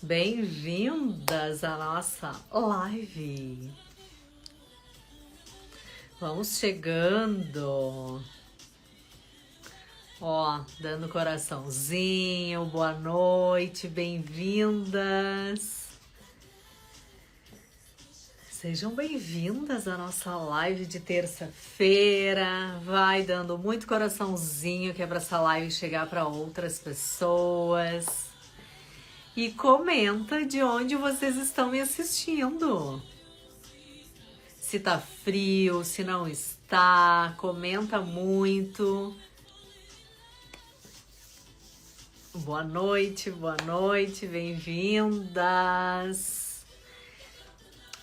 Bem-vindas à nossa live. Vamos chegando. Ó, dando coraçãozinho, boa noite, bem-vindas. Sejam bem-vindas à nossa live de terça-feira. Vai dando muito coraçãozinho que é para essa live chegar para outras pessoas. E comenta de onde vocês estão me assistindo. Se tá frio, se não está, comenta muito. Boa noite, bem-vindas.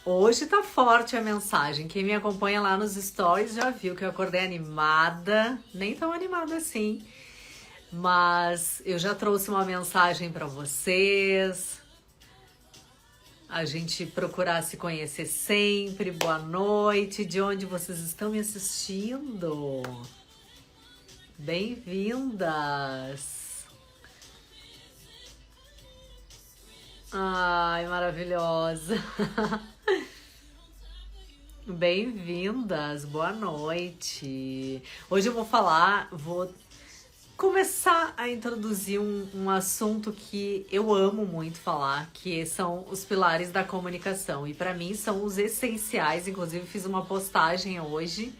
Hoje tá forte a mensagem. Quem me acompanha lá nos stories já viu que eu acordei animada, nem tão animada assim. Mas eu já trouxe uma mensagem para vocês. A gente procurar se conhecer sempre. Boa noite. De onde vocês estão me assistindo? Bem-vindas. Ai, maravilhosa. Bem-vindas. Boa noite. Hoje eu vou começar a introduzir um assunto que eu amo muito falar, que são os pilares da comunicação. E para mim são os essenciais. Inclusive fiz uma postagem hoje.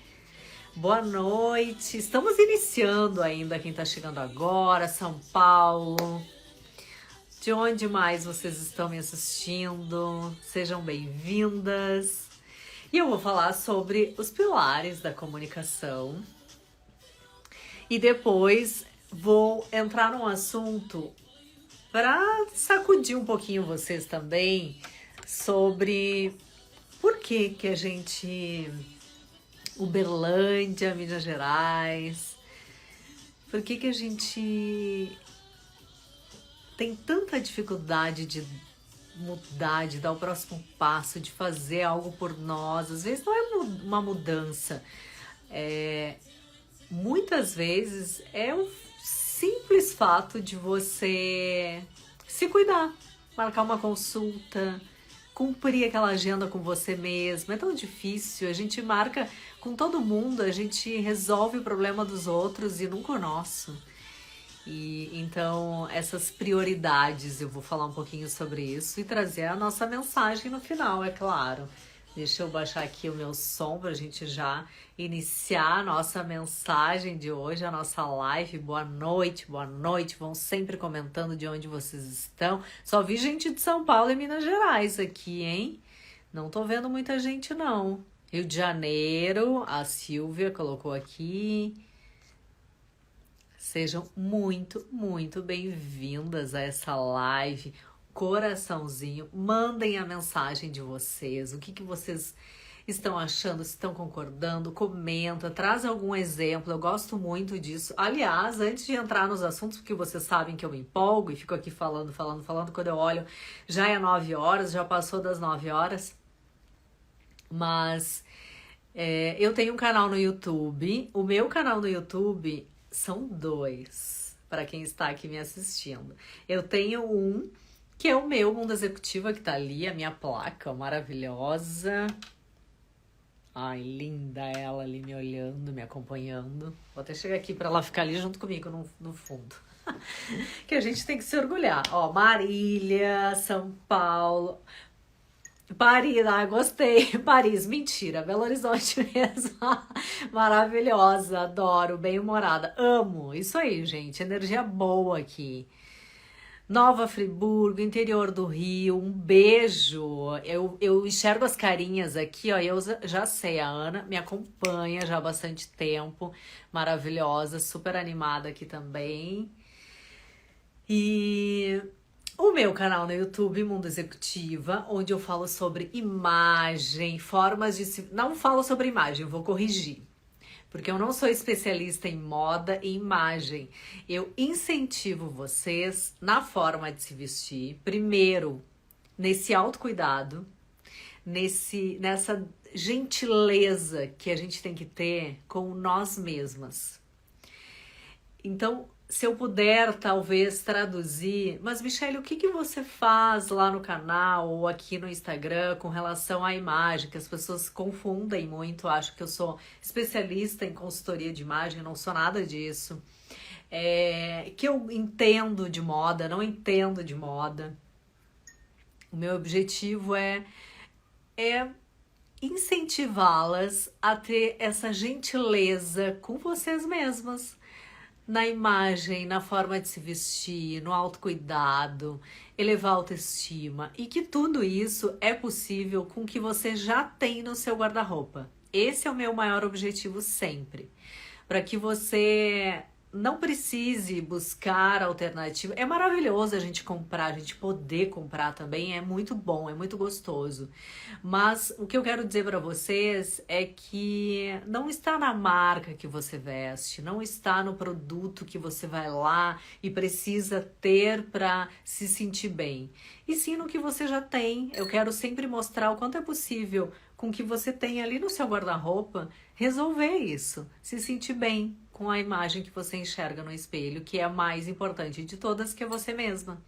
Boa noite. Estamos iniciando ainda, quem está chegando agora, São Paulo. De onde mais vocês estão me assistindo? Sejam bem-vindas. E eu vou falar sobre os pilares da comunicação. E depois vou entrar num assunto para sacudir um pouquinho vocês também sobre por que a gente, Uberlândia, Minas Gerais, por que a gente tem tanta dificuldade de mudar, de dar o próximo passo, de fazer algo por nós. Às vezes não é uma mudança, muitas vezes é o simples fato de você se cuidar, marcar uma consulta, cumprir aquela agenda com você mesmo. É tão difícil, a gente marca com todo mundo, a gente resolve o problema dos outros e nunca o nosso. E então essas prioridades, eu vou falar um pouquinho sobre isso e trazer a nossa mensagem no final, é claro. Deixa eu baixar aqui o meu som para a gente já iniciar a nossa mensagem de hoje, a nossa live. Boa noite, vão sempre comentando de onde vocês estão. Só vi gente de São Paulo e Minas Gerais aqui, hein? Não tô vendo muita gente, não. Rio de Janeiro, a Silvia colocou aqui. Sejam muito, muito bem-vindas a essa live. Coraçãozinho, mandem a mensagem de vocês, o que vocês estão achando, se estão concordando, comenta, traz algum exemplo, eu gosto muito disso. Aliás, antes de entrar nos assuntos, porque vocês sabem que eu me empolgo e fico aqui falando, quando eu olho já é 9 horas, já passou das 9 horas, mas eu tenho um canal no YouTube, o meu canal no YouTube são 2, para quem está aqui me assistindo. Eu tenho um que é o meu Mundo Executiva, que tá ali, a minha placa maravilhosa. Ai, linda ela ali me olhando, me acompanhando. Vou até chegar aqui para ela ficar ali junto comigo no fundo. Que a gente tem que se orgulhar. Ó, Marília, São Paulo. Paris, gostei. Paris, mentira, Belo Horizonte mesmo. Maravilhosa, adoro, bem-humorada. Amo, isso aí, gente, energia boa aqui. Nova Friburgo, interior do Rio, um beijo. Eu enxergo as carinhas aqui, ó. Eu já sei, a Ana me acompanha já há bastante tempo. Maravilhosa, super animada aqui também. E o meu canal no YouTube, Mundo Executiva, onde eu falo sobre imagem, formas de se... Não falo sobre imagem, eu vou corrigir. Porque eu não sou especialista em moda e imagem. Eu incentivo vocês na forma de se vestir, primeiro, nesse autocuidado, nessa gentileza que a gente tem que ter com nós mesmas. Então, se eu puder, talvez, traduzir, mas, Michele, o que que você faz lá no canal ou aqui no Instagram com relação à imagem? Que as pessoas confundem muito, acham que eu sou especialista em consultoria de imagem, eu não sou nada disso. Que eu entendo de moda, não entendo de moda. O meu objetivo é incentivá-las a ter essa gentileza com vocês mesmas, na imagem, na forma de se vestir, no autocuidado, elevar a autoestima, e que tudo isso é possível com o que você já tem no seu guarda-roupa. Esse é o meu maior objetivo sempre, para que você não precise buscar alternativa. É maravilhoso a gente comprar, a gente poder comprar também, é muito bom, é muito gostoso. Mas o que eu quero dizer para vocês é que não está na marca que você veste, não está no produto que você vai lá e precisa ter para se sentir bem. E sim no que você já tem. Eu quero sempre mostrar o quanto é possível com o que você tem ali no seu guarda-roupa resolver isso, se sentir bem com a imagem que você enxerga no espelho, que é a mais importante de todas, que é você mesma.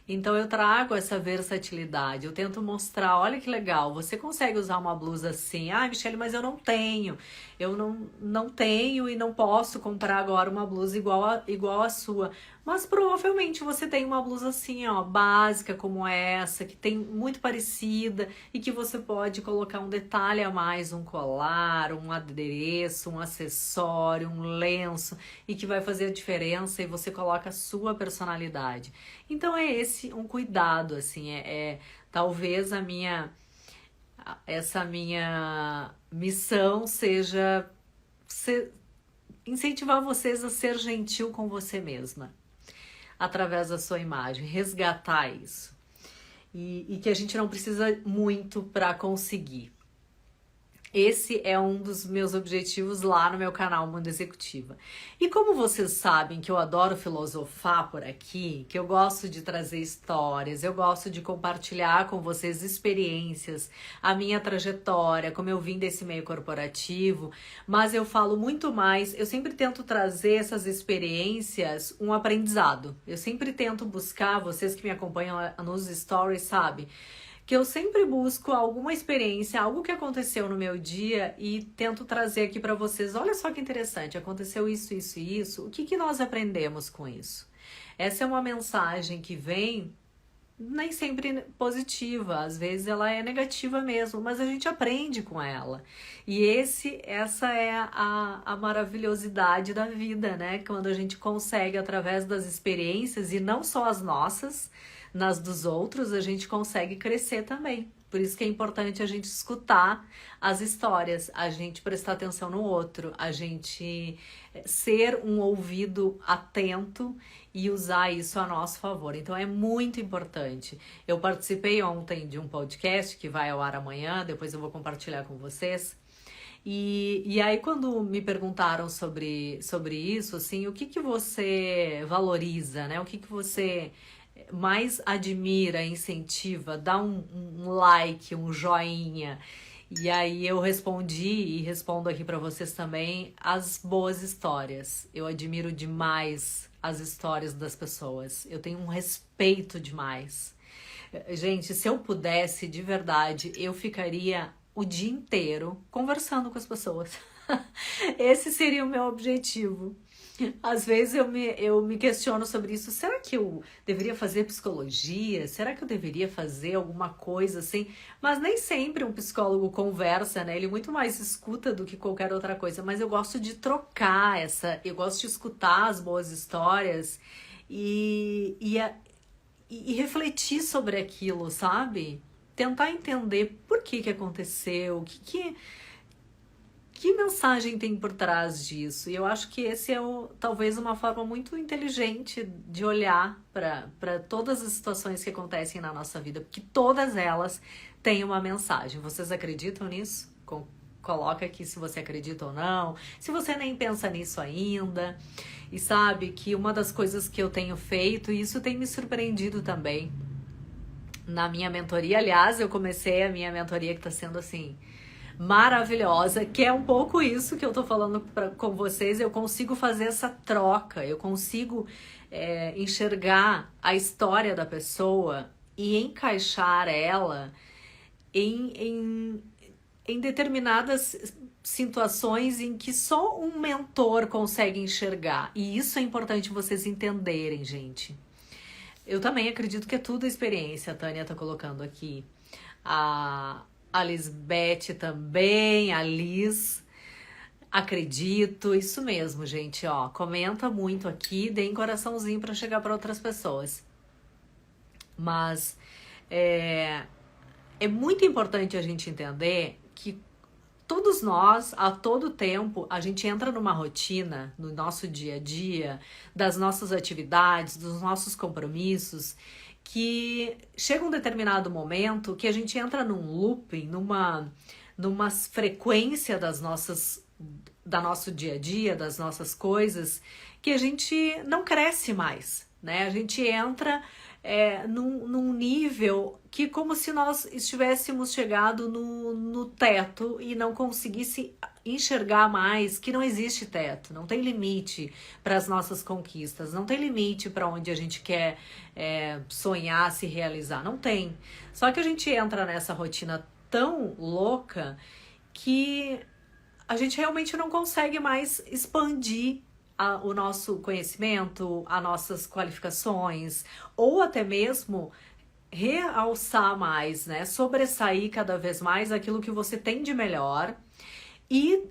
Então eu trago essa versatilidade, eu tento mostrar, olha que legal, você consegue usar uma blusa assim, Michele, mas eu não tenho e não posso comprar agora uma blusa igual a sua. Mas provavelmente você tem uma blusa assim, ó, básica como essa, que tem muito parecida e que você pode colocar um detalhe a mais, um colar, um adereço, um acessório, um lenço, e que vai fazer a diferença e você coloca a sua personalidade. Então é esse um cuidado, assim, talvez essa minha missão seja incentivar vocês a ser gentil com você mesma, através da sua imagem, resgatar isso. E que a gente não precisa muito para conseguir. Esse é um dos meus objetivos lá no meu canal Mundo Executiva. E como vocês sabem que eu adoro filosofar por aqui, que eu gosto de trazer histórias, eu gosto de compartilhar com vocês experiências, a minha trajetória, como eu vim desse meio corporativo, mas eu falo muito mais, eu sempre tento trazer essas experiências um aprendizado. Eu sempre tento buscar, vocês que me acompanham nos stories, sabe? Que eu sempre busco alguma experiência, algo que aconteceu no meu dia e tento trazer aqui para vocês. Olha só que interessante, aconteceu isso, isso e isso. O que nós aprendemos com isso? Essa é uma mensagem que vem nem sempre positiva, às vezes ela é negativa mesmo, mas a gente aprende com ela. E essa é a maravilhosidade da vida, né? Quando a gente consegue, através das experiências, e não só as nossas, nas dos outros, a gente consegue crescer também. Por isso que é importante a gente escutar as histórias, a gente prestar atenção no outro, a gente ser um ouvido atento e usar isso a nosso favor. Então é muito importante. Eu participei ontem de um podcast que vai ao ar amanhã, depois eu vou compartilhar com vocês. E aí quando me perguntaram sobre isso, assim, o que você valoriza, né? O que você mais admira, incentiva, dá um like, um joinha. E aí eu respondi e respondo aqui para vocês também as boas histórias. Eu admiro demais as histórias das pessoas. Eu tenho um respeito demais. Gente, se eu pudesse, de verdade, eu ficaria o dia inteiro conversando com as pessoas. Esse seria o meu objetivo. Às vezes eu me questiono sobre isso. Será que eu deveria fazer psicologia? Será que eu deveria fazer alguma coisa assim? Mas nem sempre um psicólogo conversa, né? Ele muito mais escuta do que qualquer outra coisa. Mas eu gosto de trocar eu gosto de escutar as boas histórias e refletir sobre aquilo, sabe? Tentar entender por que aconteceu, que mensagem tem por trás disso? E eu acho que esse é talvez uma forma muito inteligente de olhar para todas as situações que acontecem na nossa vida, porque todas elas têm uma mensagem. Vocês acreditam nisso? Coloca aqui se você acredita ou não, se você nem pensa nisso ainda. E sabe que uma das coisas que eu tenho feito, e isso tem me surpreendido também, na minha mentoria, aliás, eu comecei a minha mentoria que está sendo assim maravilhosa, que é um pouco isso que eu tô falando com vocês. Eu consigo fazer essa troca, eu consigo enxergar a história da pessoa e encaixar ela em determinadas situações em que só um mentor consegue enxergar. E isso é importante vocês entenderem, gente. Eu também acredito que é tudo experiência, a Tânia tá colocando aqui. A Lisbeth também, a Liz, acredito, isso mesmo, gente, ó, comenta muito aqui, deem coraçãozinho para chegar para outras pessoas. Mas é muito importante a gente entender que todos nós, a todo tempo, a gente entra numa rotina, no nosso dia a dia, das nossas atividades, dos nossos compromissos, que chega um determinado momento que a gente entra num looping, numa frequência da nosso dia a dia, das nossas coisas, que a gente não cresce mais, né? A gente entra num nível que como se nós estivéssemos chegado no teto e não conseguisse enxergar mais que não existe teto, não tem limite para as nossas conquistas, não tem limite para onde a gente quer sonhar, se realizar, não tem. Só que a gente entra nessa rotina tão louca que a gente realmente não consegue mais expandir o nosso conhecimento, as nossas qualificações, ou até mesmo realçar mais, né? Sobressair cada vez mais aquilo que você tem de melhor e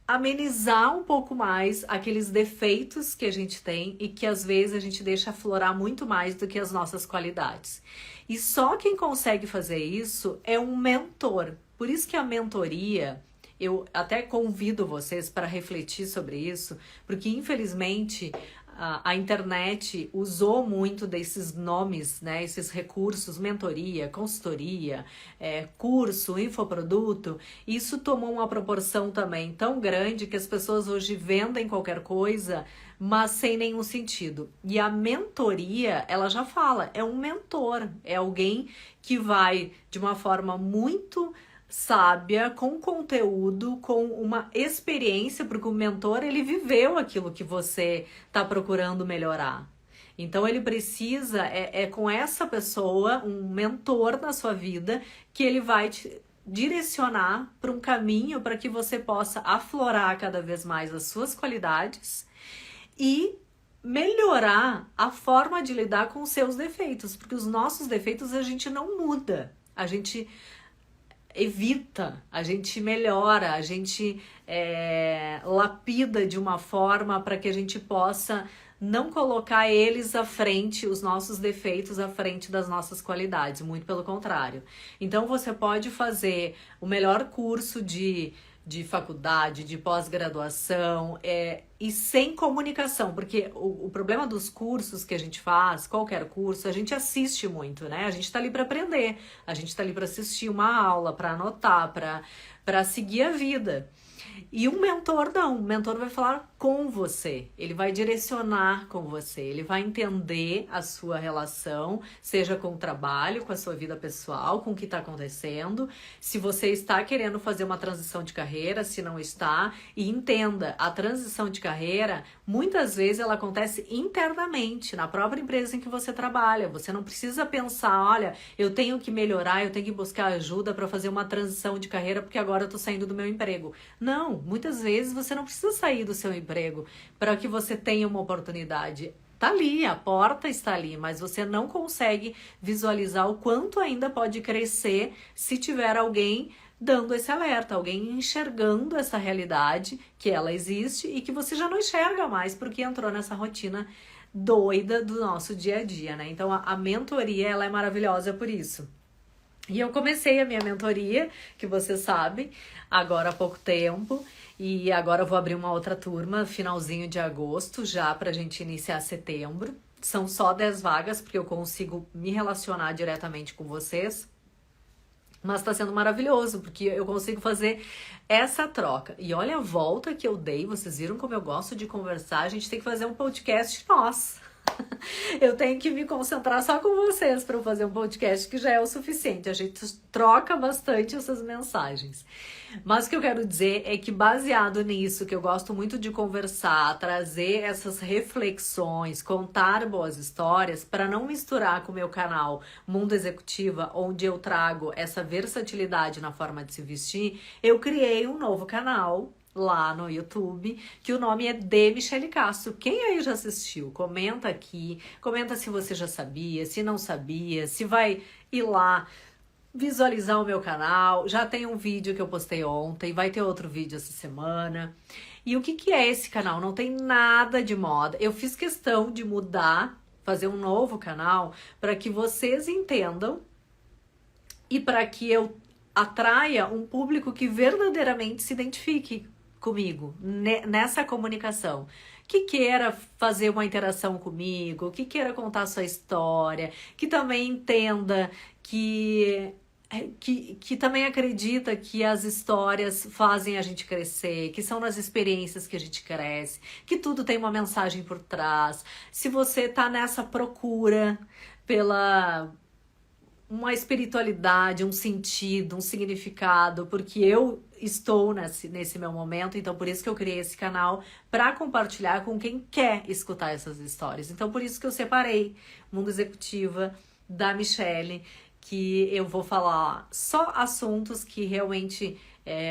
amenizar um pouco mais aqueles defeitos que a gente tem e que às vezes a gente deixa aflorar muito mais do que as nossas qualidades. E só quem consegue fazer isso é um mentor. Por isso que a mentoria, eu até convido vocês para refletir sobre isso, porque infelizmente a internet usou muito desses nomes, né, esses recursos, mentoria, consultoria, curso, infoproduto. Isso tomou uma proporção também tão grande que as pessoas hoje vendem qualquer coisa, mas sem nenhum sentido. E a mentoria, ela já fala, é um mentor, é alguém que vai de uma forma muito sábia, com conteúdo, com uma experiência, porque o mentor, ele viveu aquilo que você está procurando melhorar. Então ele precisa, com essa pessoa, um mentor na sua vida, que ele vai te direcionar para um caminho para que você possa aflorar cada vez mais as suas qualidades e melhorar a forma de lidar com os seus defeitos, porque os nossos defeitos a gente não muda, a gente evita, a gente melhora, a gente lapida de uma forma para que a gente possa não colocar eles à frente, os nossos defeitos à frente das nossas qualidades, muito pelo contrário. Então você pode fazer o melhor curso de faculdade, de pós-graduação, e sem comunicação, porque o problema dos cursos que a gente faz, qualquer curso, a gente assiste muito, né? A gente tá ali para aprender, a gente tá ali para assistir uma aula, para anotar, para seguir a vida. E um mentor não, o mentor vai falar com você, ele vai direcionar com você, ele vai entender a sua relação, seja com o trabalho, com a sua vida pessoal, com o que está acontecendo, se você está querendo fazer uma transição de carreira, se não está, e entenda, a transição de carreira, muitas vezes ela acontece internamente, na própria empresa em que você trabalha, você não precisa pensar, olha, eu tenho que melhorar, eu tenho que buscar ajuda para fazer uma transição de carreira, porque agora eu estou saindo do meu emprego. Não, muitas vezes você não precisa sair do seu emprego para que você tenha uma oportunidade. Tá ali, a porta está ali, mas você não consegue visualizar o quanto ainda pode crescer se tiver alguém dando esse alerta, alguém enxergando essa realidade, que ela existe e que você já não enxerga mais porque entrou nessa rotina doida do nosso dia a dia, né? Então a mentoria, ela é maravilhosa por isso. E eu comecei a minha mentoria, que vocês sabem, agora há pouco tempo, e agora eu vou abrir uma outra turma, finalzinho de agosto, já pra gente iniciar setembro. São só 10 vagas, porque eu consigo me relacionar diretamente com vocês. Mas tá sendo maravilhoso, porque eu consigo fazer essa troca. E olha a volta que eu dei, vocês viram como eu gosto de conversar, a gente tem que fazer um podcast nós. Eu tenho que me concentrar só com vocês para fazer um podcast, que já é o suficiente. A gente troca bastante essas mensagens. Mas o que eu quero dizer é que, baseado nisso, que eu gosto muito de conversar, trazer essas reflexões, contar boas histórias, para não misturar com o meu canal Mundo Executiva, onde eu trago essa versatilidade na forma de se vestir, eu criei um novo canal lá no YouTube, que o nome é de Michele Castro. Quem aí já assistiu? Comenta aqui, comenta se você já sabia, se não sabia, se vai ir lá visualizar o meu canal. Já tem um vídeo que eu postei ontem, vai ter outro vídeo essa semana. E o que que é esse canal? Não tem nada de moda. Eu fiz questão de mudar, fazer um novo canal, para que vocês entendam e para que eu atraia um público que verdadeiramente se identifique comigo nessa comunicação, que queira fazer uma interação comigo, que queira contar sua história, que também entenda que também acredita que as histórias fazem a gente crescer, que são nas experiências que a gente cresce, que tudo tem uma mensagem por trás. Se você tá nessa procura pela uma espiritualidade, um sentido, um significado, porque eu estou nesse meu momento, então por isso que eu criei esse canal, para compartilhar com quem quer escutar essas histórias. Então por isso que eu separei Mundo Executiva da Michele, que eu vou falar só assuntos que realmente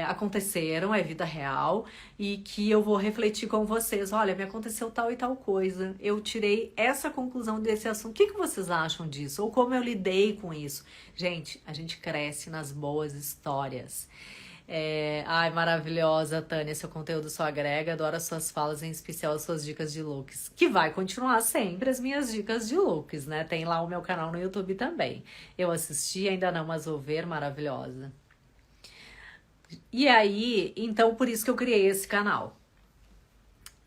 aconteceram, é vida real, e que eu vou refletir com vocês. Olha, me aconteceu tal e tal coisa, eu tirei essa conclusão desse assunto, o que vocês acham disso? Ou como eu lidei com isso? Gente, a gente cresce nas boas histórias. Ai, maravilhosa, Tânia, seu conteúdo só agrega, adoro as suas falas, em especial as suas dicas de looks, que vai continuar sempre as minhas dicas de looks, né? Tem lá o meu canal no YouTube também. Eu assisti, ainda não, mas vou ver, maravilhosa. E aí, então por isso que eu criei esse canal.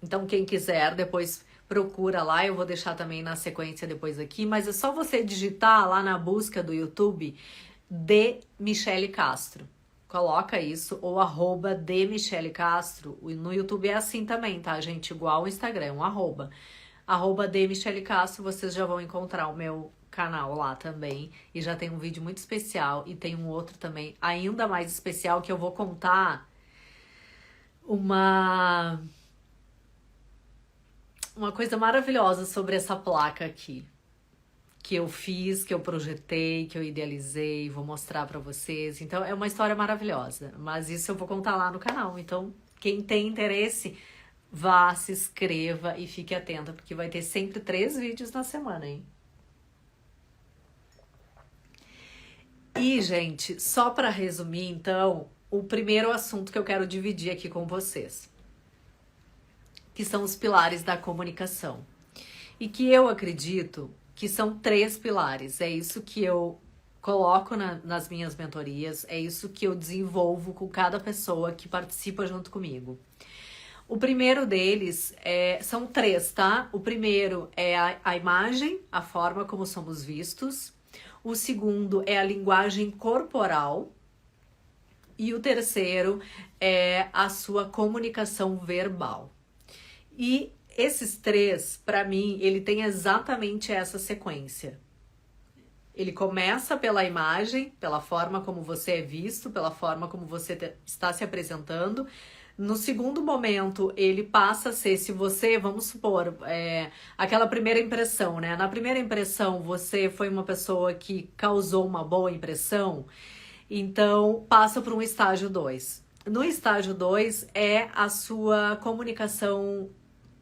Então quem quiser, depois procura lá, eu vou deixar também na sequência depois aqui, mas é só você digitar lá na busca do YouTube de Michele Castro. Coloca isso, ou arroba de Michele Castro. No YouTube é assim também, tá, gente? Igual o Instagram, um arroba. Arroba de Michele Castro, vocês já vão encontrar o meu canal lá também. E já tem um vídeo muito especial e tem um outro também ainda mais especial que eu vou contar uma coisa maravilhosa sobre essa placa aqui. Que eu fiz, que eu projetei, que eu idealizei, vou mostrar pra vocês. Então é uma história maravilhosa, mas isso eu vou contar lá no canal. Então quem tem interesse, vá, se inscreva e fique atenta, porque vai ter sempre 3 vídeos na semana, hein? E, gente, só para resumir, então, o primeiro assunto que eu quero dividir aqui com vocês, que são os pilares da comunicação. E que eu acredito que são 3 pilares. É isso que eu coloco nas minhas mentorias, é isso que eu desenvolvo com cada pessoa que participa junto comigo. O primeiro deles são 3, tá? O primeiro é a imagem, a forma como somos vistos. O segundo é a linguagem corporal. E o terceiro é a sua comunicação verbal. E esses 3, para mim, ele tem exatamente essa sequência. Ele começa pela imagem, pela forma como você é visto, pela forma como você está se apresentando. No segundo momento, ele passa a ser, se você, vamos supor, aquela primeira impressão, né? Na primeira impressão, você foi uma pessoa que causou uma boa impressão, então passa por um estágio 2. No estágio 2 é a sua comunicação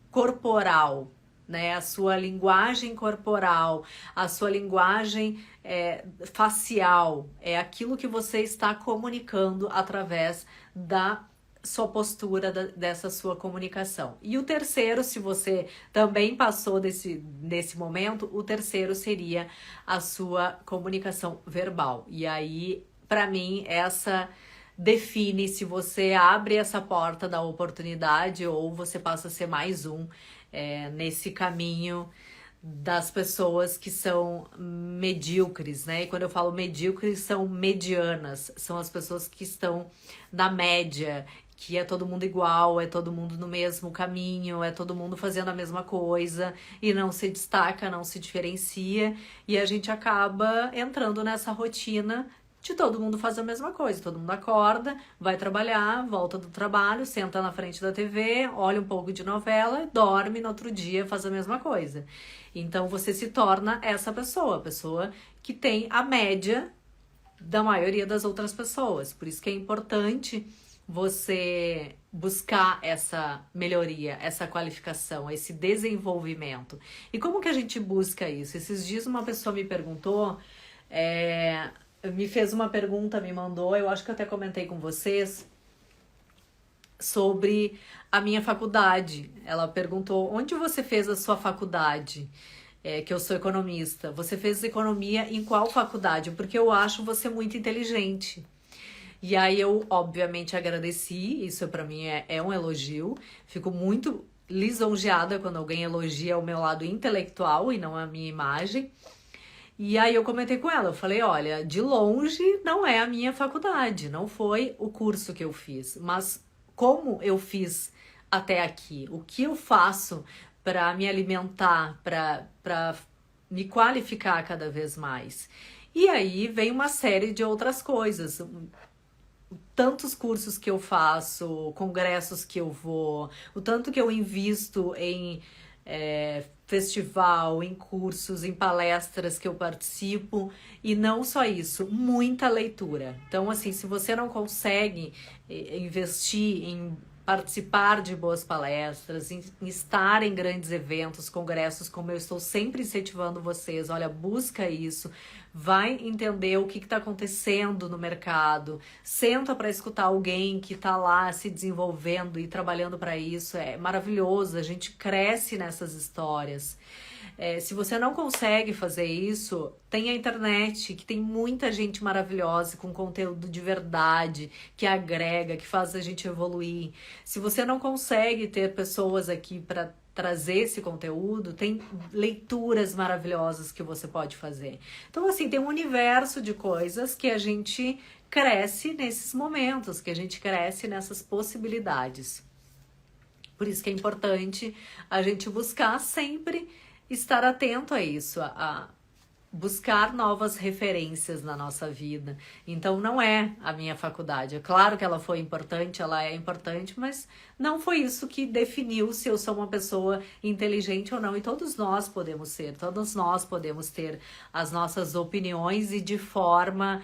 corporal, né? A sua linguagem corporal, a sua linguagem facial, é aquilo que você está comunicando através da sua postura, dessa sua comunicação. E o terceiro, se você também passou desse momento, o terceiro seria a sua comunicação verbal. E aí, para mim, essa define se você abre essa porta da oportunidade ou você passa a ser mais um nesse caminho das pessoas que são medíocres, né? E quando eu falo medíocres, são medianas, são as pessoas que estão na média, que é todo mundo igual, é todo mundo no mesmo caminho, é todo mundo fazendo a mesma coisa e não se destaca, não se diferencia, e a gente acaba entrando nessa rotina de todo mundo faz a mesma coisa, todo mundo acorda, vai trabalhar, volta do trabalho, senta na frente da TV, olha um pouco de novela, dorme, no outro dia faz a mesma coisa. Então você se torna essa pessoa, a pessoa que tem a média da maioria das outras pessoas. Por isso que é importante você buscar essa melhoria, essa qualificação, esse desenvolvimento. E como que a gente busca isso? Esses dias uma pessoa me perguntou, me fez uma pergunta, me mandou, eu acho que eu até comentei com vocês, sobre a minha faculdade. Ela perguntou, onde você fez a sua faculdade? Que eu sou economista. Você fez economia em qual faculdade? Porque eu acho você muito inteligente. E aí eu, obviamente, agradeci, isso pra mim é um elogio. Fico muito lisonjeada quando alguém elogia o meu lado intelectual e não a minha imagem. E aí eu comentei com ela, eu falei, olha, de longe não é a minha faculdade, não foi o curso que eu fiz, mas como eu fiz até aqui, o que eu faço para me alimentar, para me qualificar cada vez mais. E aí vem uma série de outras coisas, tantos cursos que eu faço, congressos que eu vou, o tanto que eu invisto em festival, em cursos, em palestras que eu participo, e não só isso, muita leitura. Então, assim, se você não consegue investir em participar de boas palestras, em estar em grandes eventos, congressos, como eu estou sempre incentivando vocês, olha, busca isso, vai entender o que está acontecendo no mercado, senta para escutar alguém que está lá se desenvolvendo e trabalhando para isso, é maravilhoso, a gente cresce nessas histórias. Se você não consegue fazer isso, tem a internet, que tem muita gente maravilhosa com conteúdo de verdade, que agrega, que faz a gente evoluir. Se você não consegue ter pessoas aqui para trazer esse conteúdo, tem leituras maravilhosas que você pode fazer. Então, assim, tem um universo de coisas que a gente cresce nesses momentos, que a gente cresce nessas possibilidades. Por isso que é importante a gente buscar sempre estar atento a isso, a buscar novas referências na nossa vida. Então não é a minha faculdade. É claro que ela foi importante, ela é importante, mas não foi isso que definiu se eu sou uma pessoa inteligente ou não. E todos nós podemos ser, todos nós podemos ter as nossas opiniões e de forma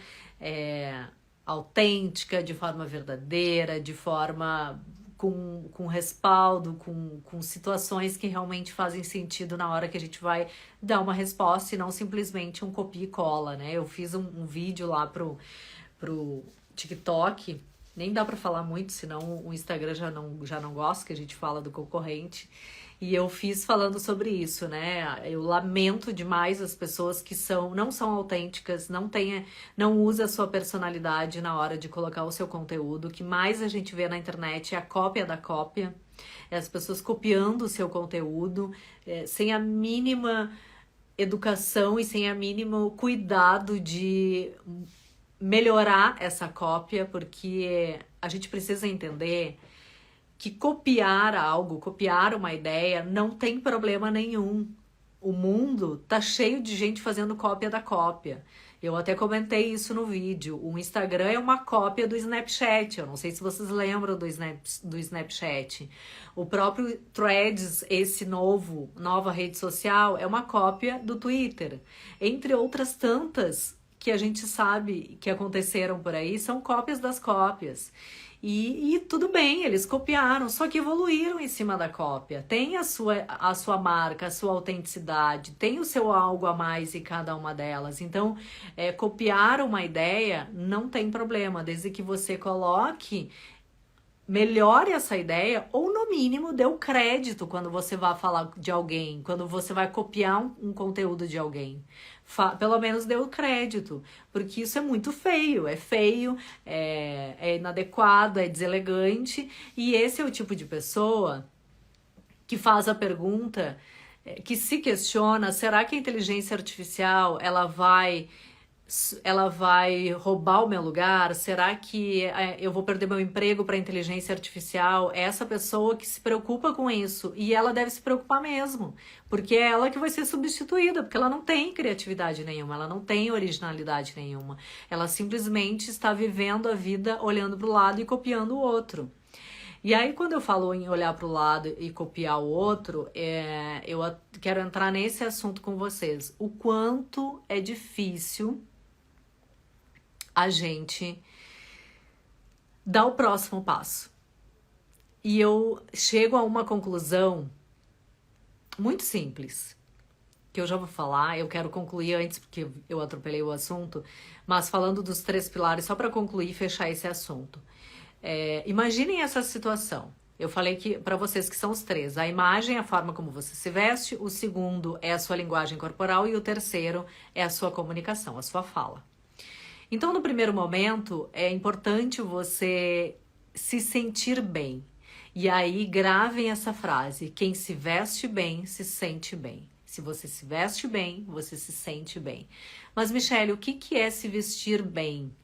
autêntica, de forma verdadeira, de forma com respaldo, com situações que realmente fazem sentido na hora que a gente vai dar uma resposta e não simplesmente um copia e cola, né? Eu fiz um vídeo lá pro TikTok, nem dá pra falar muito, senão o Instagram já não gosta que a gente fala do concorrente. E eu fiz falando sobre isso, né? Eu lamento demais as pessoas que não são autênticas, não usa a sua personalidade na hora de colocar o seu conteúdo. O que mais a gente vê na internet é a cópia da cópia. É as pessoas copiando o seu conteúdo, sem a mínima educação e sem a mínimo cuidado de melhorar essa cópia, porque a gente precisa entender que copiar algo, copiar uma ideia, não tem problema nenhum. O mundo tá cheio de gente fazendo cópia da cópia. Eu até comentei isso no vídeo. O Instagram é uma cópia do Snapchat. Eu não sei se vocês lembram do Snapchat. O próprio Threads, nova rede social, é uma cópia do Twitter. Entre outras tantas que a gente sabe que aconteceram por aí, são cópias das cópias. E tudo bem, eles copiaram, só que evoluíram em cima da cópia. Tem a sua marca, a sua autenticidade, tem o seu algo a mais em cada uma delas. Então, copiar uma ideia não tem problema, desde que você melhore essa ideia, ou no mínimo dê o crédito quando você vai falar de alguém, quando você vai copiar um conteúdo de alguém. Pelo menos dê o crédito, porque isso é muito feio, é inadequado, é deselegante, e esse é o tipo de pessoa que faz a pergunta, que se questiona, será que a inteligência artificial ela vai ela vai roubar o meu lugar? Será que eu vou perder meu emprego para inteligência artificial? É essa pessoa que se preocupa com isso e ela deve se preocupar mesmo, porque é ela que vai ser substituída, porque ela não tem criatividade nenhuma, ela não tem originalidade nenhuma. Ela simplesmente está vivendo a vida olhando para o lado e copiando o outro. E aí, quando eu falo em olhar para o lado e copiar o outro, eu quero entrar nesse assunto com vocês. O quanto é difícil a gente dar o próximo passo. E eu chego a uma conclusão muito simples, que eu já vou falar, eu quero concluir antes, porque eu atropelei o assunto, mas falando dos 3 pilares, só para concluir e fechar esse assunto. Imaginem essa situação. Eu falei que para vocês que são os 3, a imagem é a forma como você se veste, o segundo é a sua linguagem corporal e o terceiro é a sua comunicação, a sua fala. Então, no primeiro momento, é importante você se sentir bem. E aí, gravem essa frase: quem se veste bem, se sente bem. Se você se veste bem, você se sente bem. Mas, Michele, o que é se vestir bem?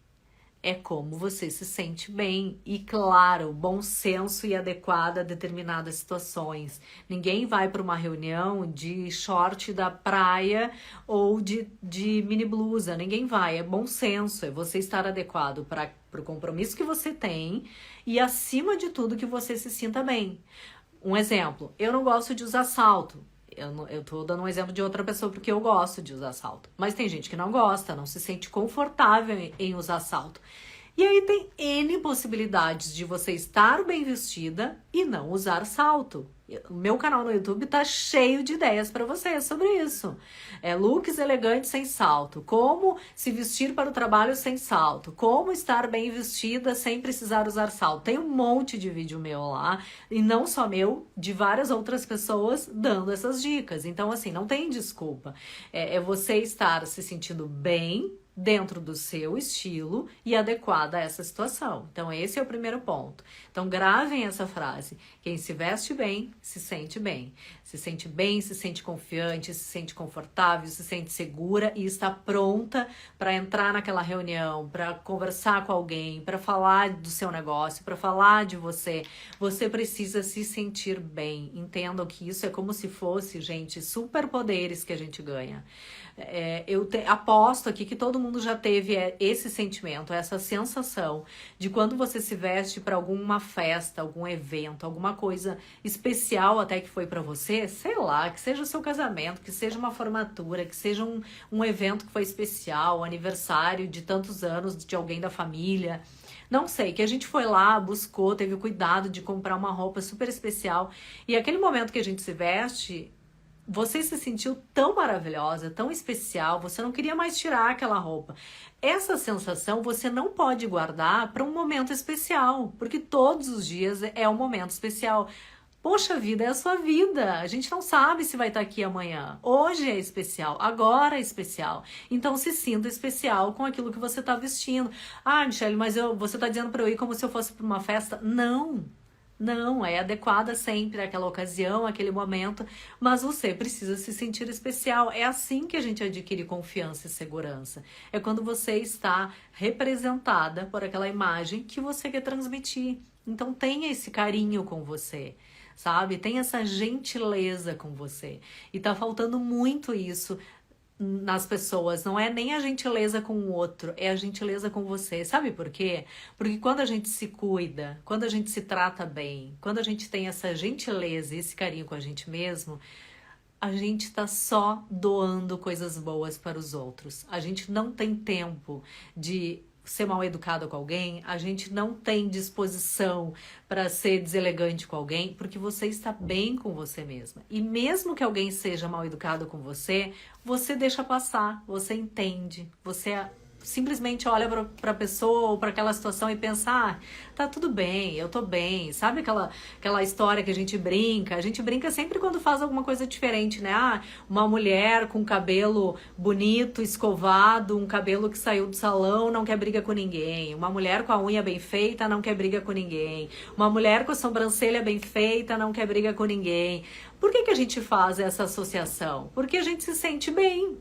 É como você se sente bem e, claro, bom senso e adequado a determinadas situações. Ninguém vai para uma reunião de short da praia ou de mini blusa, ninguém vai. É bom senso, é você estar adequado para o compromisso que você tem e, acima de tudo, que você se sinta bem. Um exemplo, eu não gosto de usar salto. Eu tô dando um exemplo de outra pessoa porque eu gosto de usar salto. Mas tem gente que não gosta, não se sente confortável em usar salto. E aí tem N possibilidades de você estar bem vestida e não usar salto. O meu canal no YouTube tá cheio de ideias para você sobre isso. Looks elegantes sem salto, como se vestir para o trabalho sem salto, como estar bem vestida sem precisar usar salto. Tem um monte de vídeo meu lá, e não só meu, de várias outras pessoas dando essas dicas. Então, assim, não tem desculpa. É você estar se sentindo bem dentro do seu estilo e adequada a essa situação. Então, esse é o primeiro ponto. Então, gravem essa frase: quem se veste bem, se sente bem. Se sente bem, se sente confiante, se sente confortável, se sente segura e está pronta para entrar naquela reunião, para conversar com alguém, para falar do seu negócio, para falar de você. Você precisa se sentir bem. Entendam que isso é como se fosse, gente, superpoderes que a gente ganha. Aposto aqui que todo mundo já teve esse sentimento, essa sensação de quando você se veste para alguma festa, algum evento, alguma coisa especial até que foi para você, sei lá, que seja o seu casamento, que seja uma formatura, que seja um evento que foi especial, aniversário de tantos anos de alguém da família. Não sei, que a gente foi lá, buscou, teve o cuidado de comprar uma roupa super especial. E aquele momento que a gente se veste, você se sentiu tão maravilhosa, tão especial, você não queria mais tirar aquela roupa. Essa sensação você não pode guardar para um momento especial, porque todos os dias é um momento especial. Poxa vida, é a sua vida. A gente não sabe se vai estar aqui amanhã. Hoje é especial, agora é especial. Então se sinta especial com aquilo que você está vestindo. Ah, Michele, mas você está dizendo para eu ir como se eu fosse para uma festa? Não. Não, é adequada sempre àquela ocasião, àquele momento, mas você precisa se sentir especial. É assim que a gente adquire confiança e segurança. É quando você está representada por aquela imagem que você quer transmitir. Então tenha esse carinho com você, sabe? Tenha essa gentileza com você. E tá faltando muito isso nas pessoas, não é nem a gentileza com o outro, é a gentileza com você. Sabe por quê? Porque quando a gente se cuida, quando a gente se trata bem, quando a gente tem essa gentileza e esse carinho com a gente mesmo, a gente tá só doando coisas boas para os outros. A gente não tem tempo de ser mal educado com alguém, a gente não tem disposição para ser deselegante com alguém, porque você está bem com você mesma. E mesmo que alguém seja mal educado com você, você deixa passar, você entende, você simplesmente olha para a pessoa ou para aquela situação e pensa: ah, tá tudo bem, eu tô bem. Sabe aquela história que a gente brinca? A gente brinca sempre quando faz alguma coisa diferente, né? Ah, uma mulher com cabelo bonito, escovado, um cabelo que saiu do salão, não quer briga com ninguém. Uma mulher com a unha bem feita, não quer briga com ninguém. Uma mulher com a sobrancelha bem feita, não quer briga com ninguém. Por que a gente faz essa associação? Porque a gente se sente bem.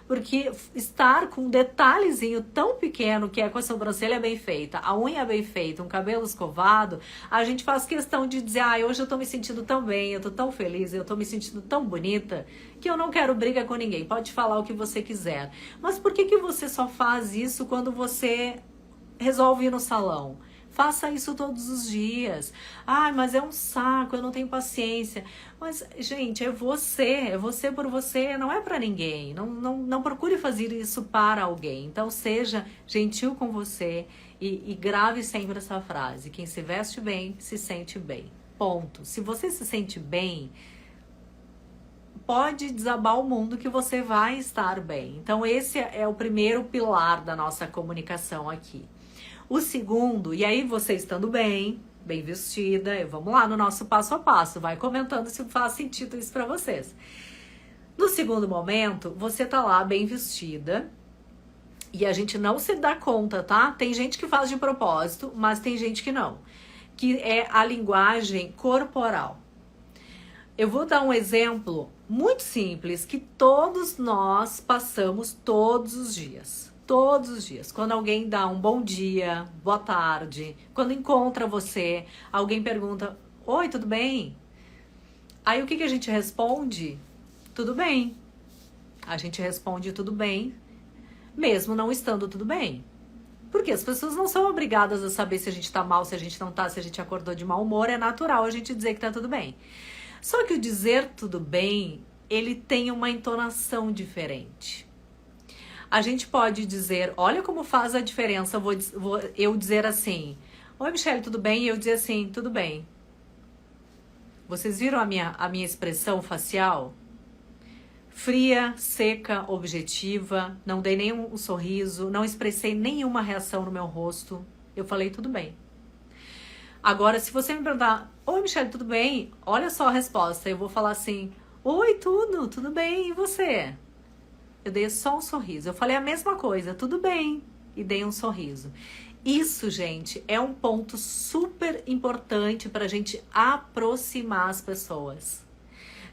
porque estar com um detalhezinho tão pequeno, que é com a sobrancelha bem feita, a unha bem feita, um cabelo escovado, a gente faz questão de dizer, hoje eu tô me sentindo tão bem, eu tô tão feliz, eu tô me sentindo tão bonita, que eu não quero briga com ninguém, pode falar o que você quiser. Mas por que você só faz isso quando você resolve ir no salão? Faça isso todos os dias. Mas é um saco, eu não tenho paciência. Mas, gente, é você por você, não é para ninguém. Não procure fazer isso para alguém. Então, seja gentil com você e grave sempre essa frase. Quem se veste bem, se sente bem. Ponto. Se você se sente bem, pode desabar o mundo que você vai estar bem. Então, esse é o primeiro pilar da nossa comunicação aqui. O segundo, e aí você estando bem vestida, vamos lá no nosso passo a passo, vai comentando se faz sentido isso pra vocês. No segundo momento, você tá lá bem vestida e a gente não se dá conta, tá? Tem gente que faz de propósito, mas tem gente que não, que é a linguagem corporal. Eu vou dar um exemplo muito simples que todos nós passamos todos os dias. Todos os dias. Quando alguém dá um bom dia, boa tarde, quando encontra você, alguém pergunta, oi, tudo bem? Aí o que a gente responde? Tudo bem. A gente responde tudo bem, mesmo não estando tudo bem. Porque as pessoas não são obrigadas a saber se a gente tá mal, se a gente não tá, se a gente acordou de mau humor, é natural a gente dizer que tá tudo bem. Só que o dizer tudo bem, ele tem uma entonação diferente. A gente pode dizer, olha como faz a diferença, eu dizer assim, oi Michele, tudo bem? E eu dizer assim, tudo bem. Vocês viram a minha expressão facial? Fria, seca, objetiva, não dei nenhum sorriso, não expressei nenhuma reação no meu rosto. Eu falei, tudo bem. Agora, se você me perguntar, oi Michele, tudo bem? Olha só a resposta, eu vou falar assim, oi, tudo bem, e você? Eu dei só um sorriso. Eu falei a mesma coisa, tudo bem, e dei um sorriso. Isso, gente, é um ponto super importante para a gente aproximar as pessoas.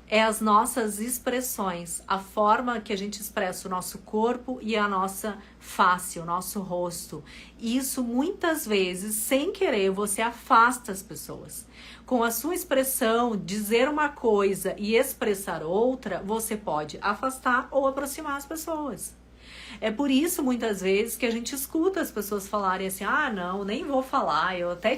É as nossas expressões, a forma que a gente expressa o nosso corpo e a nossa face, o nosso rosto. Isso, muitas vezes, sem querer, você afasta as pessoas. Com a sua expressão, dizer uma coisa e expressar outra, você pode afastar ou aproximar as pessoas. É por isso, muitas vezes, que a gente escuta as pessoas falarem assim, não, nem vou falar, eu até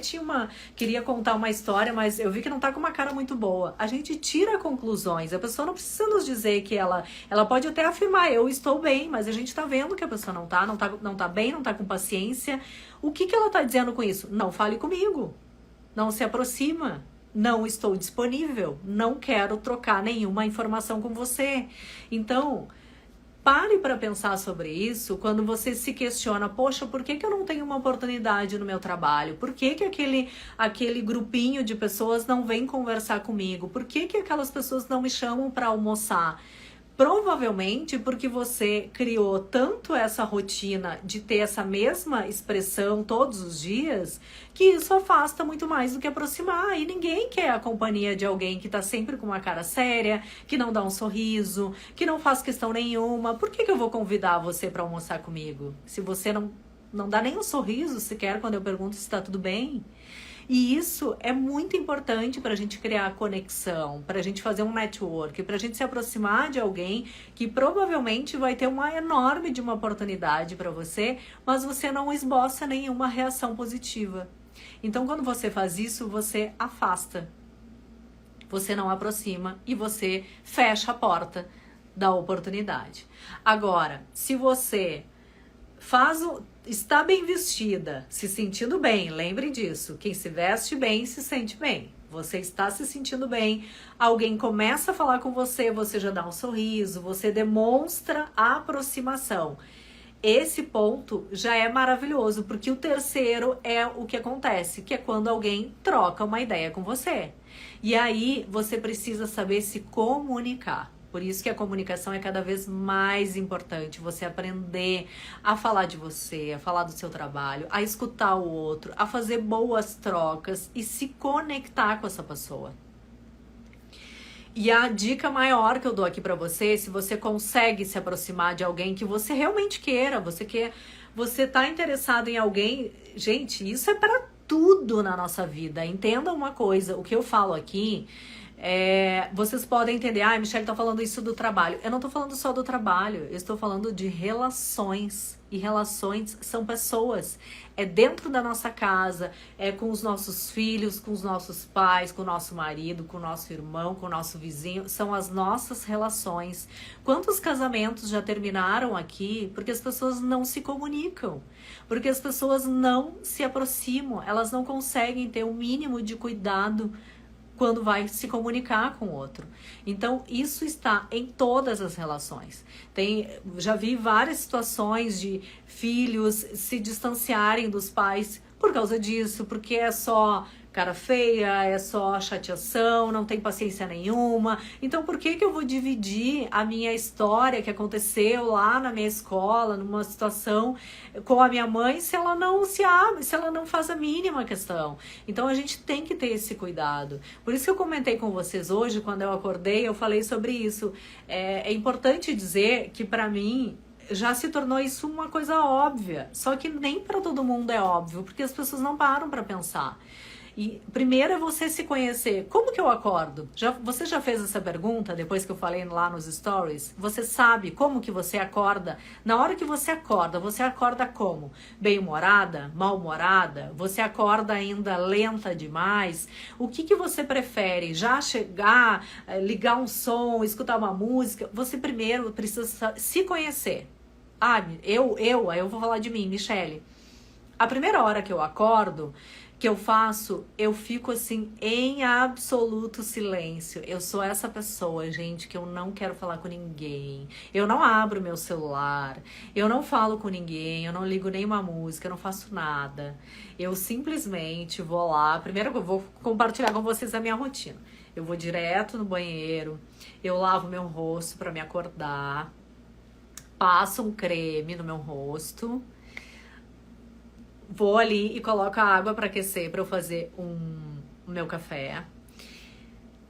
queria contar uma história, mas eu vi que não tá com uma cara muito boa. A gente tira conclusões, a pessoa não precisa nos dizer que ela pode até afirmar, eu estou bem, mas a gente tá vendo que a pessoa não tá bem, não tá com paciência. O que ela tá dizendo com isso? Não fale comigo, não se aproxima. Não estou disponível, não quero trocar nenhuma informação com você. Então, pare para pensar sobre isso quando você se questiona, poxa, por que eu não tenho uma oportunidade no meu trabalho? Por que aquele grupinho de pessoas não vem conversar comigo? Por que aquelas pessoas não me chamam para almoçar? Provavelmente porque você criou tanto essa rotina de ter essa mesma expressão todos os dias, que isso afasta muito mais do que aproximar. E ninguém quer a companhia de alguém que tá sempre com uma cara séria, que não dá um sorriso, que não faz questão nenhuma. Por que eu vou convidar você para almoçar comigo? Se você não dá nem um sorriso sequer quando eu pergunto se tá tudo bem. E isso é muito importante para a gente criar conexão, para a gente fazer um network, para a gente se aproximar de alguém que provavelmente vai ter uma enorme de uma oportunidade para você, mas você não esboça nenhuma reação positiva. Então, quando você faz isso, você afasta, você não aproxima e você fecha a porta da oportunidade. Agora, se você está bem vestida, se sentindo bem, lembre disso, quem se veste bem, se sente bem. Você está se sentindo bem, alguém começa a falar com você, você já dá um sorriso, você demonstra a aproximação. Esse ponto já é maravilhoso, porque o terceiro é o que acontece, que é quando alguém troca uma ideia com você. E aí você precisa saber se comunicar. Por isso que a comunicação é cada vez mais importante, você aprender a falar de você, a falar do seu trabalho, a escutar o outro, a fazer boas trocas e se conectar com essa pessoa. E a dica maior que eu dou aqui pra você, se você consegue se aproximar de alguém que você realmente queira, você tá interessado em alguém, gente, isso é pra tudo na nossa vida. Entenda uma coisa, o que eu falo aqui, vocês podem entender, ah, Michelle tá falando isso do trabalho. Eu não tô falando só do trabalho, eu estou falando de relações. E relações são pessoas. É dentro da nossa casa, é com os nossos filhos, com os nossos pais, com o nosso marido, com o nosso irmão, com o nosso vizinho. São as nossas relações. Quantos casamentos já terminaram aqui porque as pessoas não se comunicam? Porque as pessoas não se aproximam, elas não conseguem ter o mínimo de cuidado quando vai se comunicar com o outro. Então, isso está em todas as relações. Já vi várias situações de filhos se distanciarem dos pais por causa disso, porque é só cara feia, é só chateação, não tem paciência nenhuma. Então, por que eu vou dividir a minha história que aconteceu lá na minha escola, numa situação com a minha mãe, se ela não se abre, se ela não faz a mínima questão? Então, a gente tem que ter esse cuidado. Por isso que eu comentei com vocês hoje, quando eu acordei, eu falei sobre isso. É importante dizer que, para mim, já se tornou isso uma coisa óbvia. Só que nem para todo mundo é óbvio, porque as pessoas não param para pensar. E primeiro é você se conhecer. Como que eu acordo? Você já fez essa pergunta depois que eu falei lá nos stories? Você sabe como que você acorda? Na hora que você acorda como? Bem-humorada? Mal-humorada? Você acorda ainda lenta demais? O que você prefere? Já chegar, ligar um som, escutar uma música? Você primeiro precisa se conhecer. Aí eu vou falar de mim, Michelle. A primeira hora que eu acordo, que eu faço, eu fico assim em absoluto silêncio. Eu sou essa pessoa, gente, que eu não quero falar com ninguém. Eu não abro meu celular, eu não falo com ninguém, eu não ligo nenhuma música, eu não faço nada. Eu simplesmente vou lá. Primeiro eu vou compartilhar com vocês a minha rotina. Eu vou direto no banheiro, eu lavo meu rosto pra me acordar, passo um creme no meu rosto, vou ali e coloco a água para aquecer para eu fazer o meu café.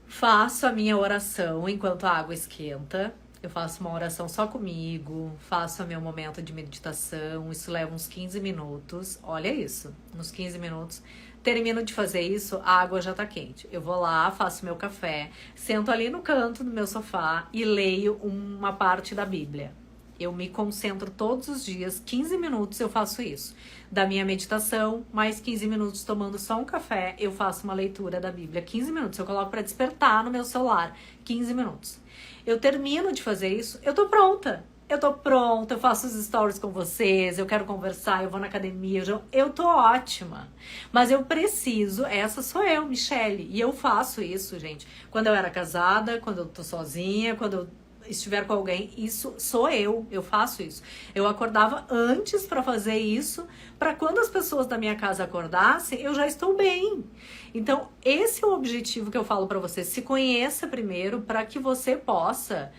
Faço a minha oração enquanto a água esquenta. Eu faço uma oração só comigo, faço o meu momento de meditação. Isso leva uns 15 minutos. Olha isso, uns 15 minutos. Termino de fazer isso, a água já tá quente. Eu vou lá, faço meu café, sento ali no canto do meu sofá e leio uma parte da Bíblia. Eu me concentro todos os dias, 15 minutos eu faço isso. Da minha meditação, mais 15 minutos tomando só um café, eu faço uma leitura da Bíblia. 15 minutos, eu coloco para despertar no meu celular. 15 minutos. Eu termino de fazer isso, eu tô pronta. Eu faço os stories com vocês, eu quero conversar, eu vou na academia, eu tô ótima. Mas eu preciso, essa sou eu, Michelle, e eu faço isso, gente. Quando eu era casada, quando eu tô sozinha, quando eu estiver com alguém, isso sou eu faço isso. Eu acordava antes para fazer isso, para quando as pessoas da minha casa acordassem, eu já estou bem. Então, esse é o objetivo que eu falo para você. Se conheça primeiro para que você possa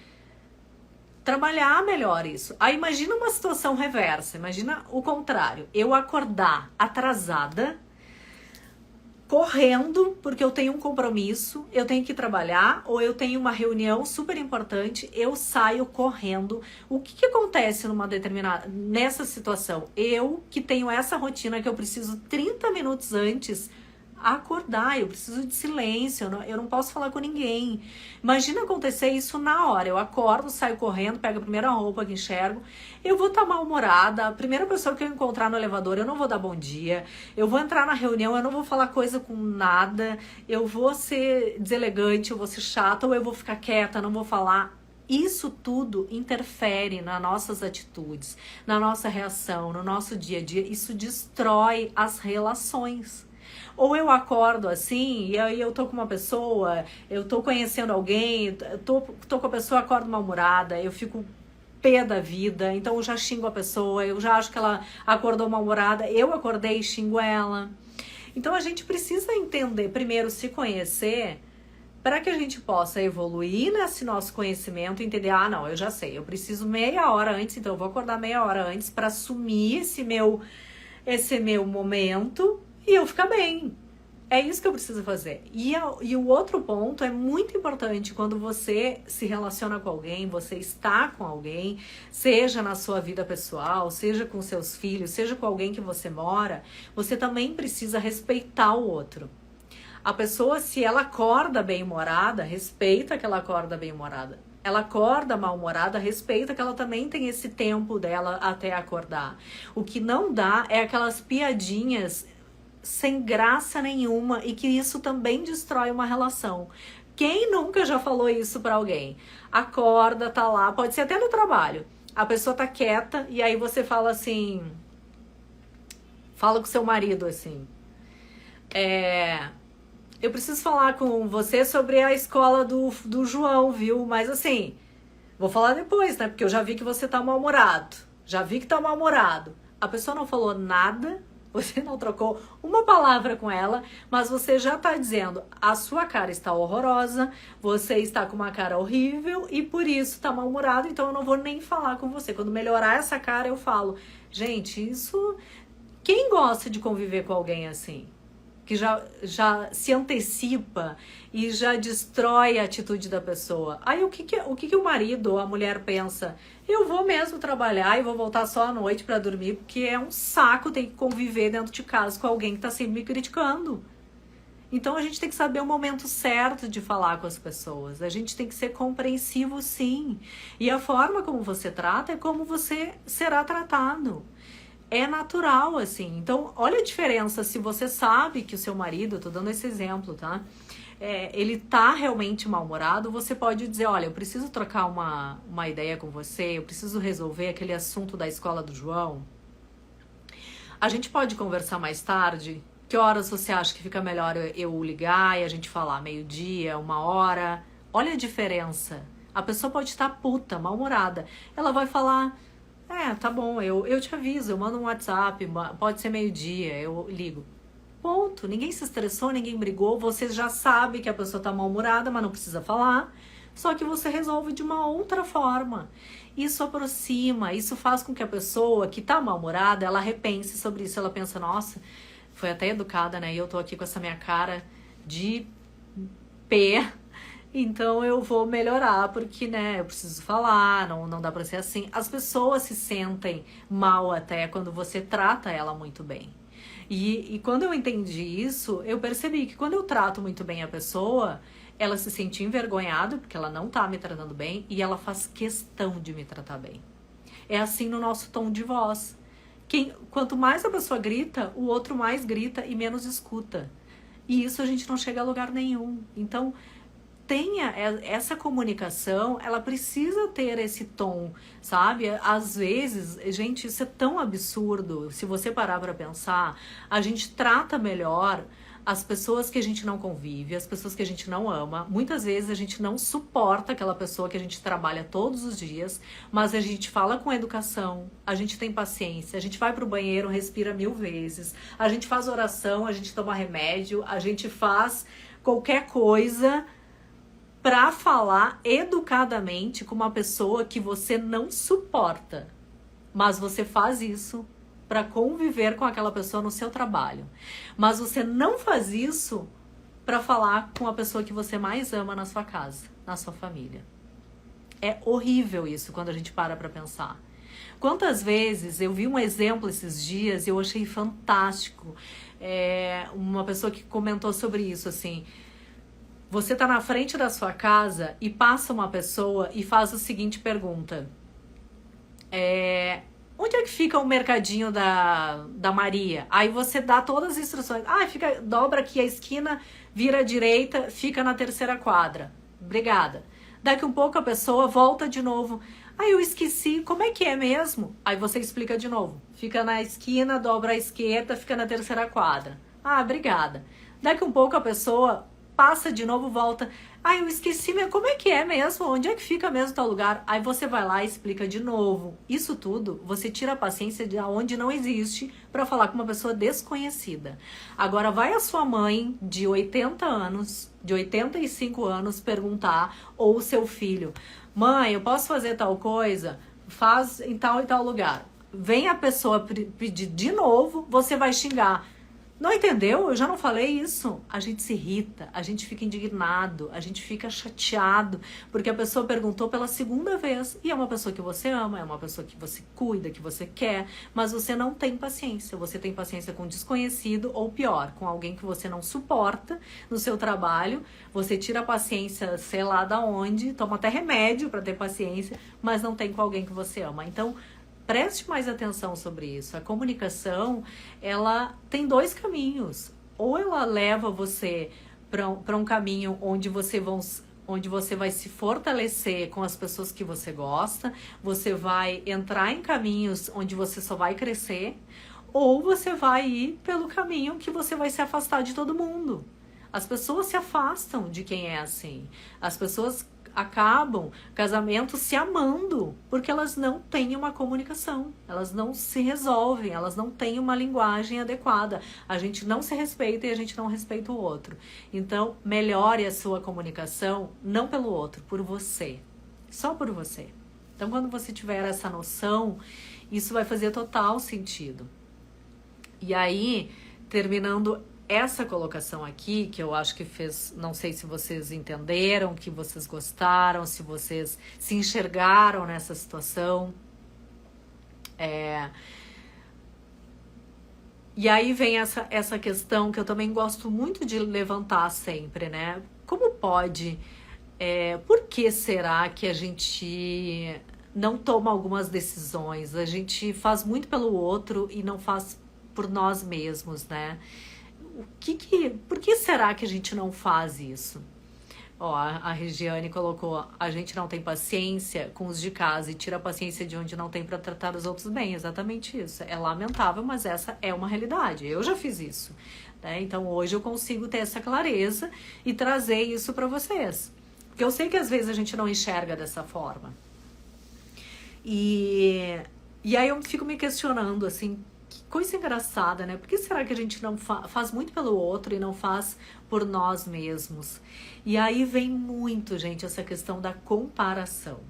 trabalhar melhor isso. Aí imagina uma situação reversa, imagina o contrário. Eu acordar atrasada, correndo, porque eu tenho um compromisso, eu tenho que trabalhar, ou eu tenho uma reunião super importante, eu saio correndo. O que acontece nessa situação? Eu que tenho essa rotina que eu preciso 30 minutos antes acordar, eu preciso de silêncio, eu não posso falar com ninguém. Imagina acontecer isso na hora. Eu acordo, saio correndo, pego a primeira roupa que enxergo, eu vou estar mal-humorada, a primeira pessoa que eu encontrar no elevador, eu não vou dar bom dia, eu vou entrar na reunião, eu não vou falar coisa com nada, eu vou ser deselegante, eu vou ser chata, ou eu vou ficar quieta, não vou falar. Isso tudo interfere nas nossas atitudes, na nossa reação, no nosso dia a dia. Isso destrói as relações. Ou eu acordo assim, e aí eu tô com uma pessoa, eu tô conhecendo alguém, tô com a pessoa, acordo mal-humorada, eu fico pé da vida, então eu já xingo a pessoa, eu já acho que ela acordou mal-humorada, eu acordei e xingo ela. Então a gente precisa entender, primeiro se conhecer, para que a gente possa evoluir nesse nosso conhecimento, entender, não, eu já sei, eu preciso meia hora antes, então eu vou acordar meia hora antes para assumir esse meu momento, e eu ficar bem. É isso que eu preciso fazer. E o outro ponto é muito importante quando você se relaciona com alguém, você está com alguém, seja na sua vida pessoal, seja com seus filhos, seja com alguém que você mora, você também precisa respeitar o outro. A pessoa, se ela acorda bem-humorada, respeita que ela acorda bem-humorada. Ela acorda mal-humorada, respeita que ela também tem esse tempo dela até acordar. O que não dá é aquelas piadinhas sem graça nenhuma e que isso também destrói uma relação. Quem nunca já falou isso pra alguém? Acorda, tá lá, pode ser até no trabalho. A pessoa tá quieta e aí você fala assim, fala com seu marido assim, eu preciso falar com você sobre a escola do João, viu? Mas assim, vou falar depois, né? Porque eu já vi que você tá mal-humorado. Já vi que tá mal-humorado. A pessoa não falou nada, você não trocou uma palavra com ela, mas você já tá dizendo, a sua cara está horrorosa, você está com uma cara horrível e por isso tá mal-humorado, então eu não vou nem falar com você. Quando melhorar essa cara, eu falo. Gente, isso... Quem gosta de conviver com alguém assim? Que já se antecipa e já destrói a atitude da pessoa. Aí o que o marido ou a mulher pensa? Eu vou mesmo trabalhar e vou voltar só à noite pra dormir, porque é um saco ter que conviver dentro de casa com alguém que tá sempre me criticando. Então a gente tem que saber o momento certo de falar com as pessoas. A gente tem que ser compreensivo, sim. E a forma como você trata é como você será tratado. É natural, assim. Então, olha a diferença se você sabe que o seu marido, eu tô dando esse exemplo, tá? Ele tá realmente mal-humorado, você pode dizer, olha, eu preciso trocar uma ideia com você, eu preciso resolver aquele assunto da escola do João. A gente pode conversar mais tarde? Que horas você acha que fica melhor eu ligar e a gente falar? Meio-dia, 1 hora? Olha a diferença. A pessoa pode estar puta, mal-humorada. Ela vai falar... tá bom, eu te aviso, eu mando um WhatsApp, pode ser meio-dia, eu ligo. Ponto, ninguém se estressou, ninguém brigou, você já sabe que a pessoa tá mal-humorada, mas não precisa falar, só que você resolve de uma outra forma. Isso aproxima, isso faz com que a pessoa que tá mal-humorada, ela repense sobre isso, ela pensa, nossa, foi até educada, né, e eu tô aqui com essa minha cara de pé. Então eu vou melhorar, porque, né, eu preciso falar, não dá pra ser assim. As pessoas se sentem mal até quando você trata ela muito bem. E quando eu entendi isso, eu percebi que quando eu trato muito bem a pessoa, ela se sente envergonhada, porque ela não tá me tratando bem, e ela faz questão de me tratar bem. É assim no nosso tom de voz. Quanto mais a pessoa grita, o outro mais grita e menos escuta. E isso a gente não chega a lugar nenhum. Então... tenha essa comunicação, ela precisa ter esse tom, sabe? Às vezes, gente, isso é tão absurdo. Se você parar para pensar, a gente trata melhor as pessoas que a gente não convive, as pessoas que a gente não ama. Muitas vezes a gente não suporta aquela pessoa que a gente trabalha todos os dias, mas a gente fala com educação, a gente tem paciência, a gente vai pro banheiro, respira 1000 vezes, a gente faz oração, a gente toma remédio, a gente faz qualquer coisa para falar educadamente com uma pessoa que você não suporta, mas você faz isso para conviver com aquela pessoa no seu trabalho. Mas você não faz isso para falar com a pessoa que você mais ama na sua casa, na sua família. É horrível isso quando a gente para pensar. Quantas vezes eu vi um exemplo esses dias e eu achei fantástico. Uma pessoa que comentou sobre isso, assim... Você tá na frente da sua casa e passa uma pessoa e faz a seguinte pergunta. Onde é que fica o mercadinho da Maria? Aí você dá todas as instruções. Dobra aqui a esquina, vira à direita, fica na 3ª quadra. Obrigada. Daqui um pouco a pessoa volta de novo. Eu esqueci, como é que é mesmo? Aí você explica de novo. Fica na esquina, dobra à esquerda, fica na 3ª quadra. Obrigada. Daqui um pouco a pessoa... passa de novo, volta. Eu esqueci, como é que é mesmo? Onde é que fica mesmo tal lugar? Aí você vai lá e explica de novo. Isso tudo, você tira a paciência de onde não existe para falar com uma pessoa desconhecida. Agora vai a sua mãe de 80 anos, de 85 anos perguntar, ou o seu filho, mãe, eu posso fazer tal coisa? Faz em tal e tal lugar. Vem a pessoa pedir de novo, você vai xingar. Não entendeu? Eu já não falei isso. A gente se irrita, a gente fica indignado, a gente fica chateado, porque a pessoa perguntou pela segunda vez. E é uma pessoa que você ama, é uma pessoa que você cuida, que você quer, mas você não tem paciência. Você tem paciência com um desconhecido, ou pior, com alguém que você não suporta no seu trabalho. Você tira a paciência, sei lá da onde, toma até remédio para ter paciência, mas não tem com alguém que você ama. Então, preste mais atenção sobre isso. A comunicação, ela tem dois caminhos. Ou ela leva você para um caminho onde você vai se fortalecer com as pessoas que você gosta, você vai entrar em caminhos onde você só vai crescer, ou você vai ir pelo caminho que você vai se afastar de todo mundo. As pessoas se afastam de quem é assim. As pessoas acabam casamentos se amando porque elas não têm uma comunicação, elas não se resolvem, elas não têm uma linguagem adequada. A gente não se respeita e a gente não respeita o outro. Então, melhore a sua comunicação, não pelo outro, por você, só por você. Então, quando você tiver essa noção, isso vai fazer total sentido. E aí, terminando essa colocação aqui, que eu acho que fez, não sei se vocês entenderam, que vocês gostaram, se vocês se enxergaram nessa situação. E aí vem essa questão que eu também gosto muito de levantar sempre, né? Como pode, por que será que a gente não toma algumas decisões? A gente faz muito pelo outro e não faz por nós mesmos, né? Por que será que a gente não faz isso? Ó, a Regiane colocou, a gente não tem paciência com os de casa e tira a paciência de onde não tem para tratar os outros bem. Exatamente isso. É lamentável, mas essa é uma realidade. Eu já fiz isso, né? Então hoje eu consigo ter essa clareza e trazer isso para vocês. Porque eu sei que às vezes a gente não enxerga dessa forma. E aí eu fico me questionando, assim, que coisa engraçada, né? Por que será que a gente não faz muito pelo outro e não faz por nós mesmos? E aí vem muito, gente, essa questão da comparação.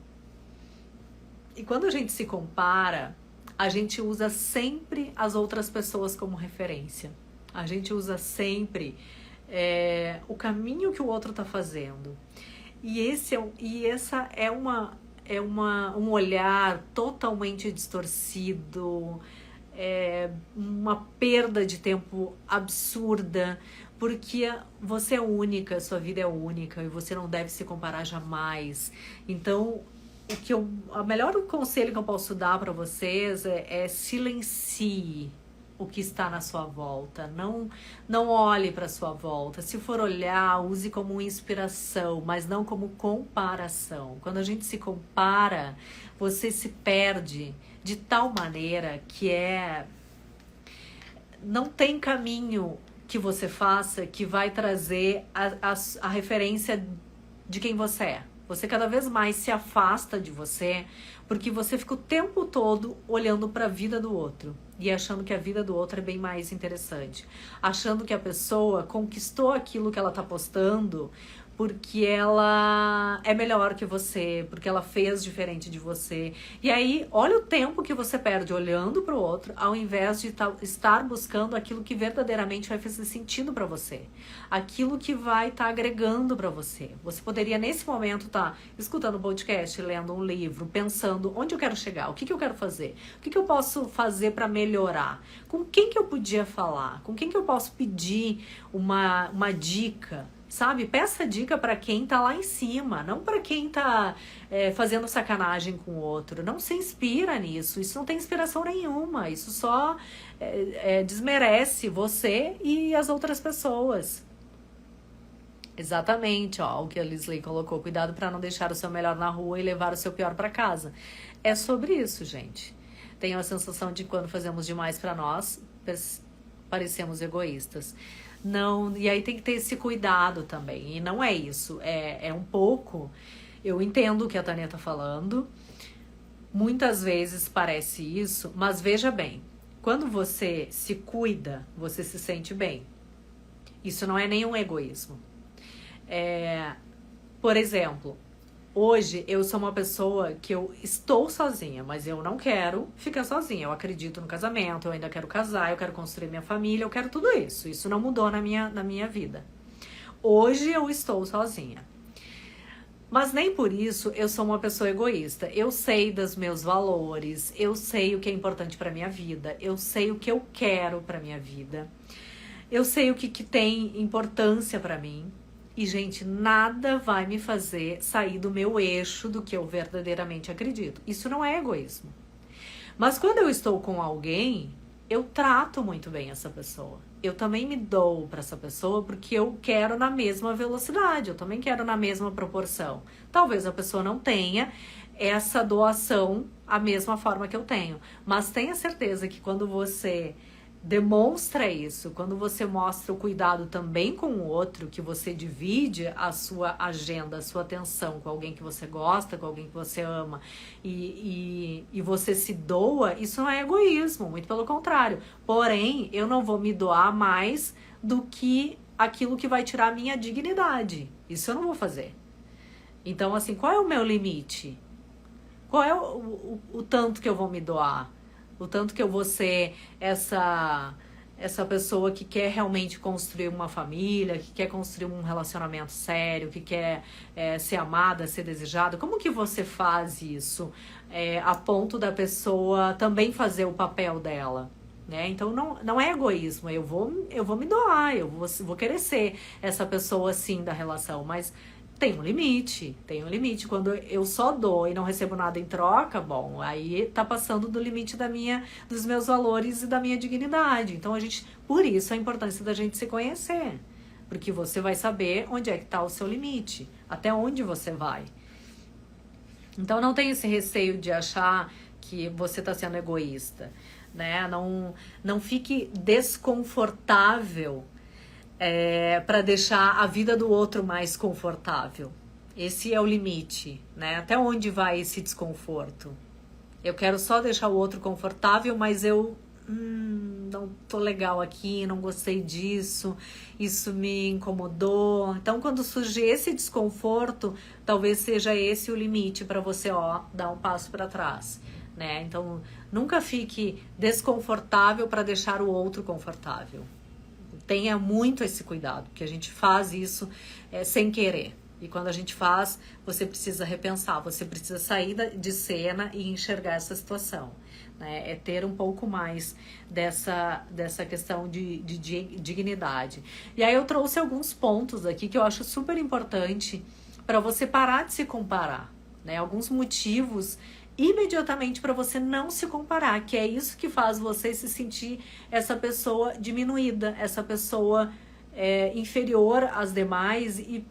E quando a gente se compara, a gente usa sempre as outras pessoas como referência. A gente usa sempre o caminho que o outro está fazendo. E essa é um olhar totalmente distorcido, uma perda de tempo absurda, porque você é única, sua vida é única e você não deve se comparar jamais. Então, o melhor conselho que eu posso dar para vocês é silencie o que está na sua volta. Não olhe para sua volta. Se for olhar, use como inspiração, mas não como comparação. Quando a gente se compara, você se perde de tal maneira que não tem caminho que você faça que vai trazer a referência de quem você é. Você cada vez mais se afasta de você porque você fica o tempo todo olhando para a vida do outro e achando que a vida do outro é bem mais interessante. Achando que a pessoa conquistou aquilo que ela está postando porque ela é melhor que você, porque ela fez diferente de você. E aí, olha o tempo que você perde olhando para o outro, ao invés de estar buscando aquilo que verdadeiramente vai fazer sentido para você. Aquilo que vai estar agregando para você. Você poderia, nesse momento, estar escutando um podcast, lendo um livro, pensando onde eu quero chegar, o que eu quero fazer, o que eu posso fazer para melhorar, com quem que eu podia falar, com quem que eu posso pedir uma dica, sabe? Peça dica para quem tá lá em cima, não para quem tá fazendo sacanagem com o outro. Não se inspira nisso, isso não tem inspiração nenhuma, isso só desmerece você e as outras pessoas. Exatamente, ó, o que a Lisley colocou, cuidado para não deixar o seu melhor na rua e levar o seu pior para casa. É sobre isso, gente. Tenho a sensação de que quando fazemos demais para nós, parecemos egoístas. Não, e aí tem que ter esse cuidado também. E não é isso. É um pouco. Eu entendo o que a Tânia tá falando. Muitas vezes parece isso, mas veja bem, quando você se cuida, você se sente bem. Isso não é nenhum egoísmo. Por exemplo, Hoje eu sou uma pessoa que eu estou sozinha, mas eu não quero ficar sozinha. Eu acredito no casamento, eu ainda quero casar, eu quero construir minha família, eu quero tudo isso. Isso não mudou na minha vida. Hoje eu estou sozinha. Mas nem por isso eu sou uma pessoa egoísta. Eu sei dos meus valores, eu sei o que é importante para minha vida, eu sei o que eu quero para minha vida. Eu sei o que tem importância para mim. E, gente, nada vai me fazer sair do meu eixo do que eu verdadeiramente acredito. Isso não é egoísmo. Mas quando eu estou com alguém, eu trato muito bem essa pessoa. Eu também me dou para essa pessoa porque eu quero na mesma velocidade, eu também quero na mesma proporção. Talvez a pessoa não tenha essa doação a mesma forma que eu tenho. Mas tenha certeza que quando você demonstra isso, quando você mostra o cuidado também com o outro, que você divide a sua agenda, a sua atenção com alguém que você gosta, com alguém que você ama e você se doa, isso não é egoísmo, muito pelo contrário. Porém, eu não vou me doar mais do que aquilo que vai tirar a minha dignidade. Isso eu não vou fazer. Então, assim, qual é o meu limite? Qual é o tanto que eu vou me doar? O tanto que eu vou ser essa pessoa que quer realmente construir uma família, que quer construir um relacionamento sério, que quer ser amada, ser desejada. Como que você faz isso a ponto da pessoa também fazer o papel dela? Né? Então não é egoísmo, eu vou me doar, eu vou querer ser essa pessoa assim da relação, mas tem um limite. Quando eu só dou e não recebo nada em troca, bom, aí tá passando do limite dos meus valores e da minha dignidade. Então por isso a importância da gente se conhecer, porque você vai saber onde é que tá o seu limite, até onde você vai. Então não tenha esse receio de achar que você tá sendo egoísta, né? Não fique desconfortável para deixar a vida do outro mais confortável. Esse é o limite, né? Até onde vai esse desconforto? Eu quero só deixar o outro confortável, mas eu não tô legal aqui, não gostei disso, isso me incomodou. Então, quando surge esse desconforto, talvez seja esse o limite para você, dar um passo para trás, né? Então, nunca fique desconfortável para deixar o outro confortável. Tenha muito esse cuidado, porque a gente faz isso sem querer. E quando a gente faz, você precisa repensar, você precisa sair de cena e enxergar essa situação. Né? É ter um pouco mais dessa questão de dignidade. E aí eu trouxe alguns pontos aqui que eu acho super importante para você parar de se comparar. Né? Alguns motivos imediatamente para você não se comparar, que é isso que faz você se sentir essa pessoa diminuída, essa pessoa inferior às demais e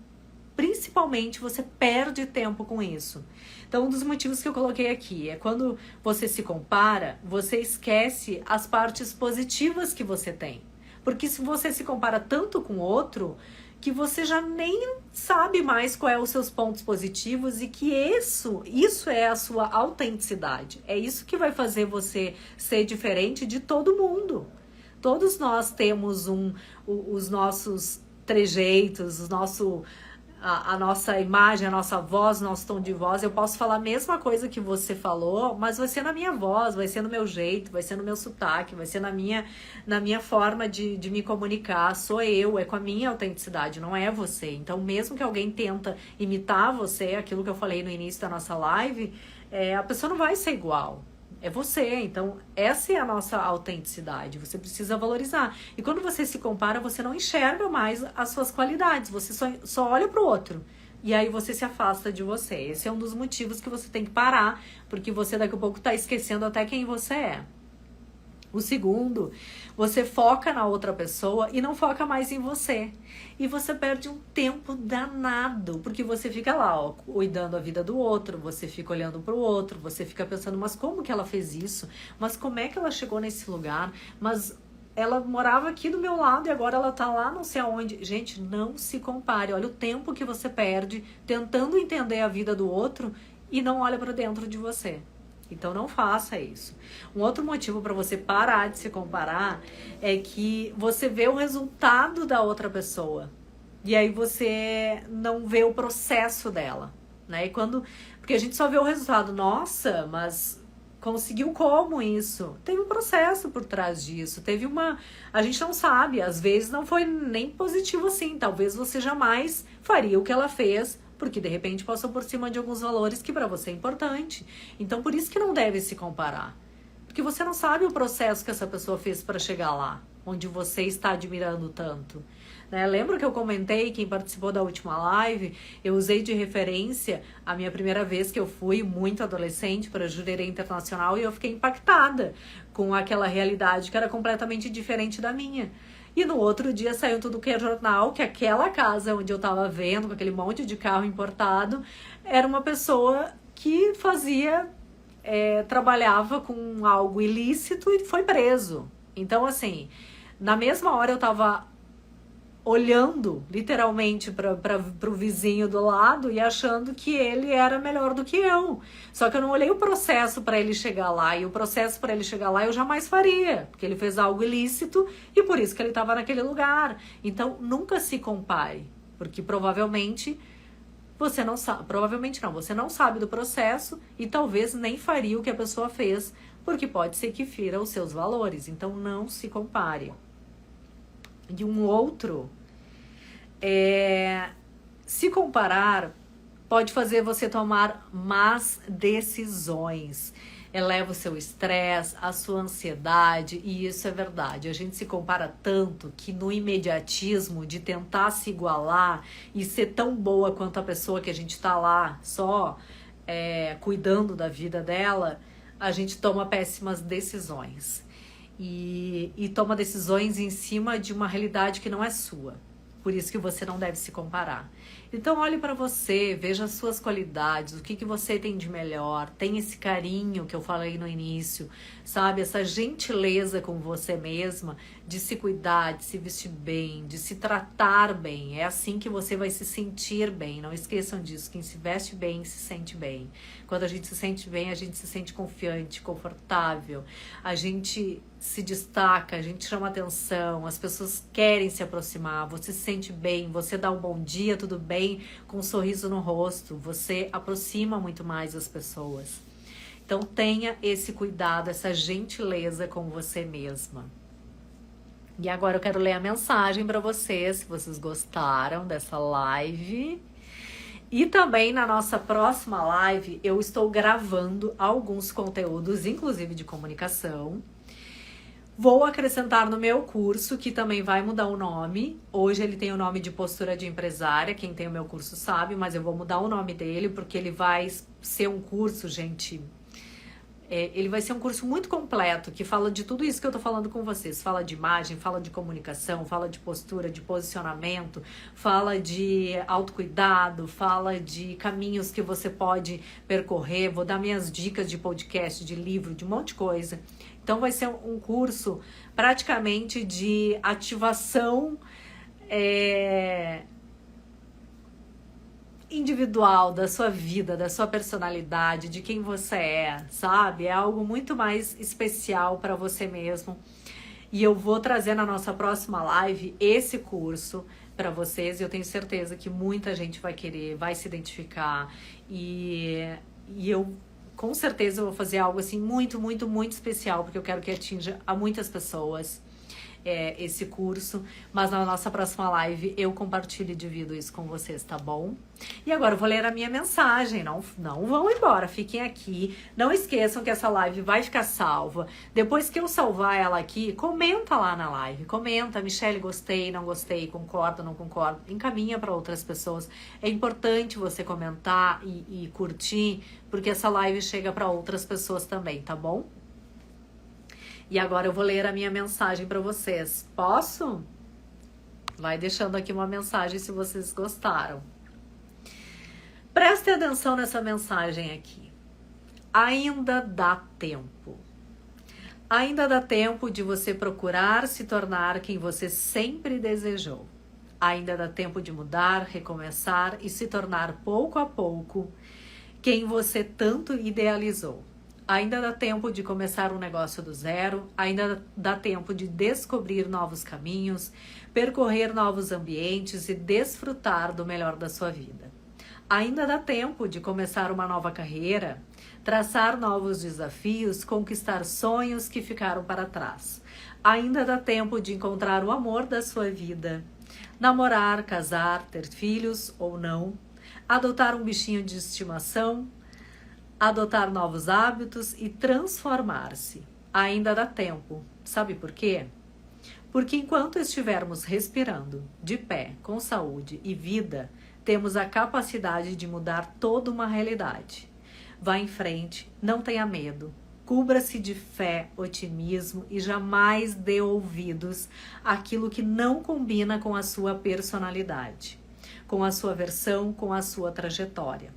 principalmente você perde tempo com isso. Então, um dos motivos que eu coloquei aqui é quando você se compara, você esquece as partes positivas que você tem. Porque se você se compara tanto com o outro, que você já nem sabe mais qual é os seus pontos positivos e que isso é a sua autenticidade. É isso que vai fazer você ser diferente de todo mundo. Todos nós temos os nossos trejeitos, a nossa imagem, a nossa voz, nosso tom de voz. Eu posso falar a mesma coisa que você falou, mas vai ser na minha voz, vai ser no meu jeito, vai ser no meu sotaque, vai ser na minha forma de me comunicar. Sou eu, é com a minha autenticidade, não é você. Então, mesmo que alguém tenta imitar você, aquilo que eu falei no início da nossa live, a pessoa não vai ser igual. É você, então essa é a nossa autenticidade, você precisa valorizar. E quando você se compara, você não enxerga mais as suas qualidades, você só olha pro outro. E aí você se afasta de você. Esse é um dos motivos que você tem que parar, porque você daqui a pouco tá esquecendo até quem você é. O segundo, você foca na outra pessoa e não foca mais em você. E você perde um tempo danado, porque você fica lá, cuidando a vida do outro, você fica olhando pro outro, você fica pensando, mas como que ela fez isso? Mas como é que ela chegou nesse lugar? Mas ela morava aqui do meu lado e agora ela tá lá não sei aonde. Gente, não se compare. Olha o tempo que você perde tentando entender a vida do outro e não olha para dentro de você. Então não faça isso. Um outro motivo para você parar de se comparar é que você vê o resultado da outra pessoa e aí você não vê o processo dela. né? Porque a gente só vê o resultado, nossa, mas conseguiu como isso? Teve um processo por trás disso, a gente não sabe, às vezes não foi nem positivo assim, talvez você jamais faria o que ela fez, porque de repente passou por cima de alguns valores que para você é importante. Então por isso que não deve se comparar. Porque você não sabe o processo que essa pessoa fez para chegar lá, onde você está admirando tanto. Né? Lembra que eu comentei, quem participou da última live, eu usei de referência a minha primeira vez que eu fui muito adolescente para a Jurerê Internacional e eu fiquei impactada com aquela realidade que era completamente diferente da minha. E no outro dia saiu tudo que é jornal, que aquela casa onde eu estava vendo, com aquele monte de carro importado, era uma pessoa que trabalhava com algo ilícito e foi preso. Então, assim, na mesma hora eu estava olhando literalmente para o vizinho do lado e achando que ele era melhor do que eu. Só que eu não olhei o processo para ele chegar lá. E o processo para ele chegar lá eu jamais faria, porque ele fez algo ilícito e por isso que ele estava naquele lugar. Então, nunca se compare, porque provavelmente você não sabe, você não sabe do processo e talvez nem faria o que a pessoa fez, porque pode ser que fira os seus valores. Então, não se compare. E um outro, se comparar pode fazer você tomar más decisões. Eleva o seu estresse, a sua ansiedade, e isso é verdade. A gente se compara tanto que no imediatismo de tentar se igualar e ser tão boa quanto a pessoa que a gente tá lá só cuidando da vida dela, a gente toma péssimas decisões. E toma decisões em cima de uma realidade que não é sua. Por isso que você não deve se comparar. Então olhe para você, veja as suas qualidades, o que você tem de melhor, tem esse carinho que eu falei no início, sabe? Essa gentileza com você mesma, de se cuidar, de se vestir bem, de se tratar bem. É assim que você vai se sentir bem. Não esqueçam disso, quem se veste bem, se sente bem. Quando a gente se sente bem, a gente se sente confiante, confortável, a gente se destaca, a gente chama atenção, as pessoas querem se aproximar, você se sente bem, você dá um bom dia, tudo bem, com um sorriso no rosto, você aproxima muito mais as pessoas. Então tenha esse cuidado, essa gentileza com você mesma. E agora eu quero ler a mensagem para vocês, se vocês gostaram dessa live. E também na nossa próxima live eu estou gravando alguns conteúdos, inclusive de comunicação. Vou acrescentar no meu curso, que também vai mudar o nome. Hoje ele tem o nome de Postura de Empresária, quem tem o meu curso sabe, mas eu vou mudar o nome dele, porque ele vai ser um curso, gente... ele vai ser um curso muito completo, que fala de tudo isso que eu tô falando com vocês. Fala de imagem, fala de comunicação, fala de postura, de posicionamento, fala de autocuidado, fala de caminhos que você pode percorrer. Vou dar minhas dicas de podcast, de livro, de um monte de coisa. Então vai ser um curso praticamente de ativação individual da sua vida, da sua personalidade, de quem você é, sabe? É algo muito mais especial para você mesmo. E eu vou trazer na nossa próxima live esse curso para vocês. E eu tenho certeza que muita gente vai querer, vai se identificar. E eu... com certeza eu vou fazer algo assim muito, muito, muito especial, porque eu quero que atinja a muitas pessoas esse curso. Mas na nossa próxima live eu compartilho e divido isso com vocês, tá bom? E agora eu vou ler a minha mensagem. Não vão embora, fiquem aqui. Não esqueçam que essa live vai ficar salva. Depois que eu salvar ela aqui, comenta lá na live. Comenta, Michele, gostei, não gostei, concordo, não concordo. Encaminha para outras pessoas. É importante você comentar e curtir, porque essa live chega para outras pessoas também, tá bom? E agora eu vou ler a minha mensagem para vocês. Posso? Vai deixando aqui uma mensagem se vocês gostaram. Preste atenção nessa mensagem aqui. Ainda dá tempo. Ainda dá tempo de você procurar se tornar quem você sempre desejou. Ainda dá tempo de mudar, recomeçar e se tornar pouco a pouco quem você tanto idealizou. Ainda dá tempo de começar um negócio do zero, ainda dá tempo de descobrir novos caminhos, percorrer novos ambientes e desfrutar do melhor da sua vida. Ainda dá tempo de começar uma nova carreira, traçar novos desafios, conquistar sonhos que ficaram para trás. Ainda dá tempo de encontrar o amor da sua vida, namorar, casar, ter filhos ou não, adotar um bichinho de estimação, adotar novos hábitos e transformar-se. Ainda dá tempo. Sabe por quê? Porque enquanto estivermos respirando, de pé, com saúde e vida, temos a capacidade de mudar toda uma realidade. Vá em frente, não tenha medo. Cubra-se de fé, otimismo e jamais dê ouvidos àquilo que não combina com a sua personalidade, com a sua versão, com a sua trajetória.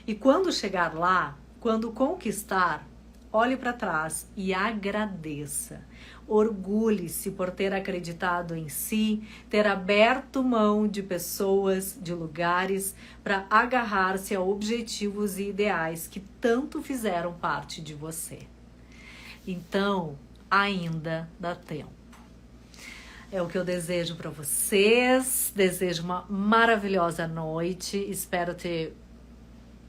E quando chegar lá, quando conquistar, olhe para trás e agradeça. Orgulhe-se por ter acreditado em si, ter aberto mão de pessoas, de lugares, para agarrar-se a objetivos e ideais que tanto fizeram parte de você. Então, ainda dá tempo. É o que eu desejo para vocês. Desejo uma maravilhosa noite. Espero ter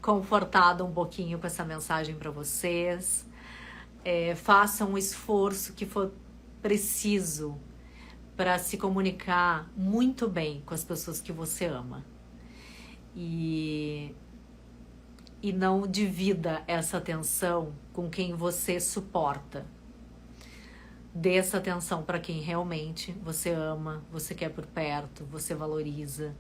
confortado um pouquinho com essa mensagem para vocês. Façam um esforço que for preciso para se comunicar muito bem com as pessoas que você ama. E não divida essa atenção com quem você suporta. Dê essa atenção para quem realmente você ama, você quer por perto, você valoriza.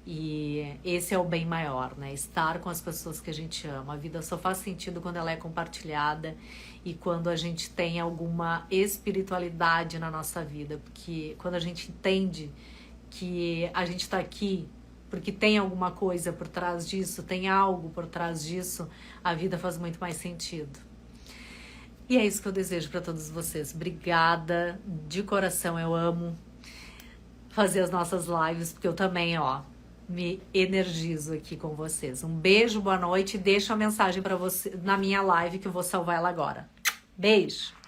E esse é o bem maior, né? Estar com as pessoas que a gente ama. A vida só faz sentido quando ela é compartilhada e quando a gente tem alguma espiritualidade na nossa vida. Porque quando a gente entende que a gente está aqui porque tem alguma coisa por trás disso, tem algo por trás disso, a vida faz muito mais sentido. E é isso que eu desejo para todos vocês. Obrigada, de coração, eu amo fazer as nossas lives, porque eu também, me energizo aqui com vocês. Um beijo, boa noite. Deixa a mensagem para você na minha live que eu vou salvar ela agora. Beijo!